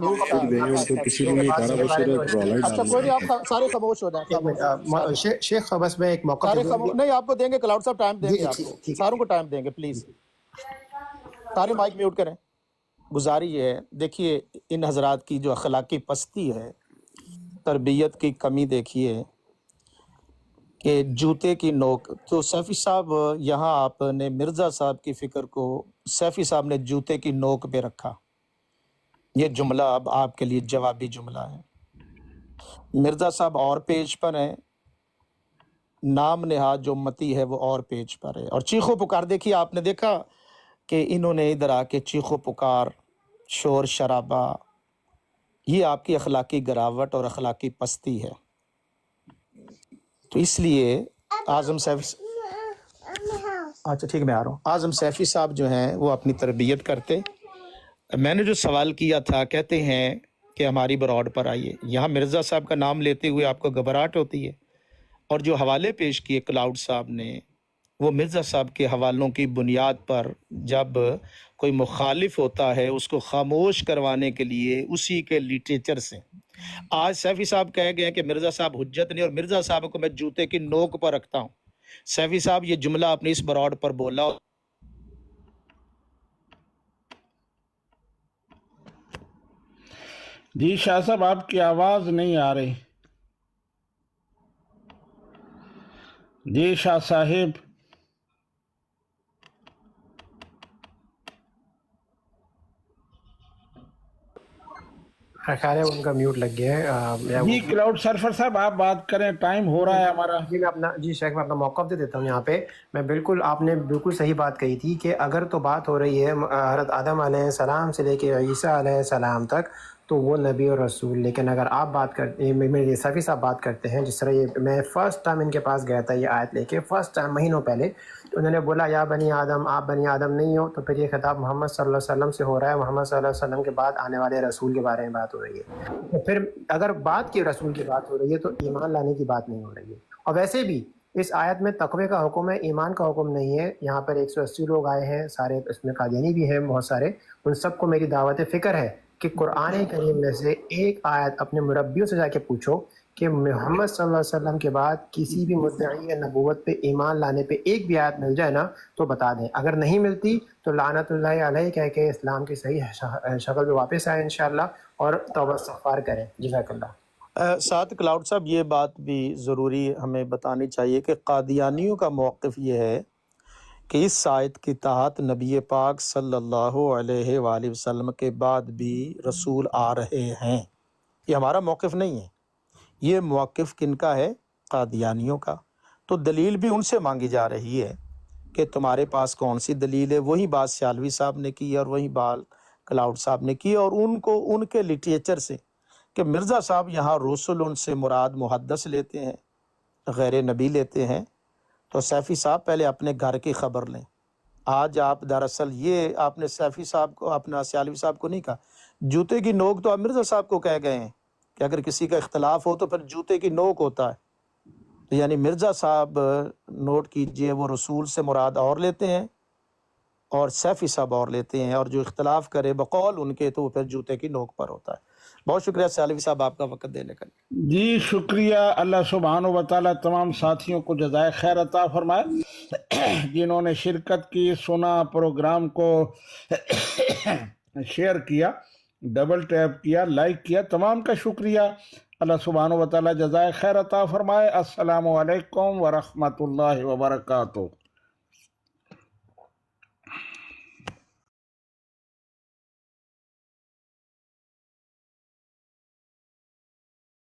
وہ خود گئے ہیں، ان کو کسی نے نہیں اتارا، وہ صرف رولا ہی اچھا ڈال کوئی رہے نہیں، ہیں۔ آپ سارے خاموش ہو جائیں، شیخ بس میں ایک موقع سارے خاموش نہیں، آپ کو دیں گے، کلاؤڈ صاحب ٹائم دیں گے، آپ کو ٹھیک ہے ساروں کو ٹائم دیں گے، پلیز سارے مائک میوٹ کریں۔ گزاری یہ ہے، دیکھیے ان حضرات کی جو اخلاقی پستی ہے، تربیت کی کمی دیکھیے کہ جوتے کی نوک، تو سیفی صاحب یہاں آپ نے مرزا صاحب کی فکر کو سیفی صاحب نے جوتے کی نوک پہ رکھا، یہ جملہ اب آپ کے لیے جوابی جملہ ہے۔ مرزا صاحب اور پیج پر ہیں، نام نہاد جو امتی ہے وہ اور پیج پر ہے، اور چیخو پکار دیکھیے، آپ نے دیکھا کہ انہوں نے ادھر آ کے چیخو پکار، شور شرابہ، یہ آپ کی اخلاقی گراوٹ اور اخلاقی پستی ہے۔ تو اس لیے اعظم سیفی، اچھا ٹھیک میں آ رہا ہوں، اعظم سیفی صاحب جو ہیں وہ اپنی تربیت کرتے۔ میں نے جو سوال کیا تھا، کہتے ہیں کہ ہماری براڈ پر آئیے، یہاں مرزا صاحب کا نام لیتے ہوئے آپ کو گھبراہٹ ہوتی ہے، اور جو حوالے پیش کیے کلاؤڈ صاحب نے، وہ مرزا صاحب کے حوالوں کی بنیاد پر جب کوئی مخالف ہوتا ہے اس کو خاموش کروانے کے لیے اسی کے لٹریچر سے، آج سیفی صاحب کہہ گئے کہ مرزا صاحب حجت نہیں، اور مرزا صاحب کو میں جوتے کی نوک پر رکھتا ہوں۔ سیفی صاحب یہ جملہ اپنی اس براڈ پر بولا۔ جی شاہ صاحب آپ کی آواز نہیں آ رہی۔ جی شاہ صاحب، خیال ہے ان کا میوٹ لگ گیا ہے۔ جی کلاؤڈ سرفر صاحب آپ بات کریں، ٹائم ہو رہا ہے ہمارا۔ جی میں شیخ میں اپنا موقف دے دیتا ہوں یہاں پہ۔ میں بالکل، آپ نے بالکل صحیح بات کہی تھی کہ اگر تو بات ہو رہی ہے حضرت آدم علیہ السلام سے لے کے عیسیٰ علیہ السلام تک، تو وہ نبی اور رسول، لیکن اگر آپ بات کرتے، میرے سیفی صاحب بات کرتے ہیں، جس طرح یہ میں فرسٹ ٹائم ان کے پاس گیا تھا یہ آیت لے کے، فرسٹ ٹائم مہینوں پہلے، تو انہوں نے بولا یا بنی آدم، آپ بنی آدم نہیں ہو، تو پھر یہ خطاب محمد صلی اللہ علیہ وسلم سے ہو رہا ہے، محمد صلی اللہ علیہ وسلم کے بعد آنے والے رسول کے بارے میں بات ہو رہی ہے۔ تو پھر اگر بات کی رسول کی بات ہو رہی ہے تو ایمان لانے کی بات نہیں ہو رہی ہے۔ اور ویسے بھی اس آیت میں تقوی کا حکم ہے، ایمان کا حکم نہیں ہے۔ یہاں پر 180 لوگ آئے ہیں، سارے اس میں قادیانی بھی ہیں بہت سارے، ان سب کو میری دعوت فکر ہے کہ قرآن کریم میں سے ایک آیت اپنے مربیوں سے جا کے پوچھو کہ محمد صلی اللہ علیہ وسلم کے بعد کسی بھی مدعی نبوت پہ ایمان لانے پہ ایک بھی آیت مل جائے نا تو بتا دیں، اگر نہیں ملتی تو لعنت اللہ علیہ کہہ کے اسلام کی صحیح شکل پہ واپس آئیں انشاءاللہ اور توبہ استغفار کریں۔ جزاک اللہ۔ ساتھ کلاؤڈ صاحب یہ بات بھی ضروری ہمیں بتانی چاہیے کہ قادیانیوں کا موقف یہ ہے کہ اس آیت کی تحت نبی پاک صلی اللہ علیہ وآلہ وسلم کے بعد بھی رسول آ رہے ہیں، یہ ہمارا موقف نہیں ہے، یہ موقف کن کا ہے؟ قادیانیوں کا۔ تو دلیل بھی ان سے مانگی جا رہی ہے کہ تمہارے پاس کون سی دلیل ہے؟ وہی بات سیالوی صاحب نے کی اور وہی بات کلاؤڈ صاحب نے کی، اور ان کو ان کے لٹریچر سے کہ مرزا صاحب یہاں رسول ان سے مراد محدث لیتے ہیں، غیر نبی لیتے ہیں۔ تو سیفی صاحب پہلے اپنے گھر کی خبر لیں۔ آج آپ دراصل یہ آپ نے سیفی صاحب کو، اپنا سیالوی صاحب کو نہیں کہا، جوتے کی نوک تو آپ مرزا صاحب کو کہہ گئے ہیں کہ اگر کسی کا اختلاف ہو تو پھر جوتے کی نوک ہوتا ہے۔ تو یعنی مرزا صاحب نوٹ کیجئے وہ رسول سے مراد اور لیتے ہیں اور سیفی صاحب اور لیتے ہیں، اور جو اختلاف کرے بقول ان کے تو وہ پھر جوتے کی نوک پر ہوتا ہے۔ بہت شکریہ سیالوی صاحب آپ کا وقت دینے کا۔ جی شکریہ، اللہ سبحانہ و تعالیٰ تمام ساتھیوں کو جزائے خیر عطا فرمائے جنہوں نے شرکت کی، سنا، پروگرام کو شیئر کیا، ڈبل ٹیپ کیا، لائک کیا، تمام کا شکریہ۔ اللہ سبحانہ و تعالیٰ جزائے خیر عطا فرمائے۔ السلام علیکم ورحمۃ اللہ وبرکاتہ۔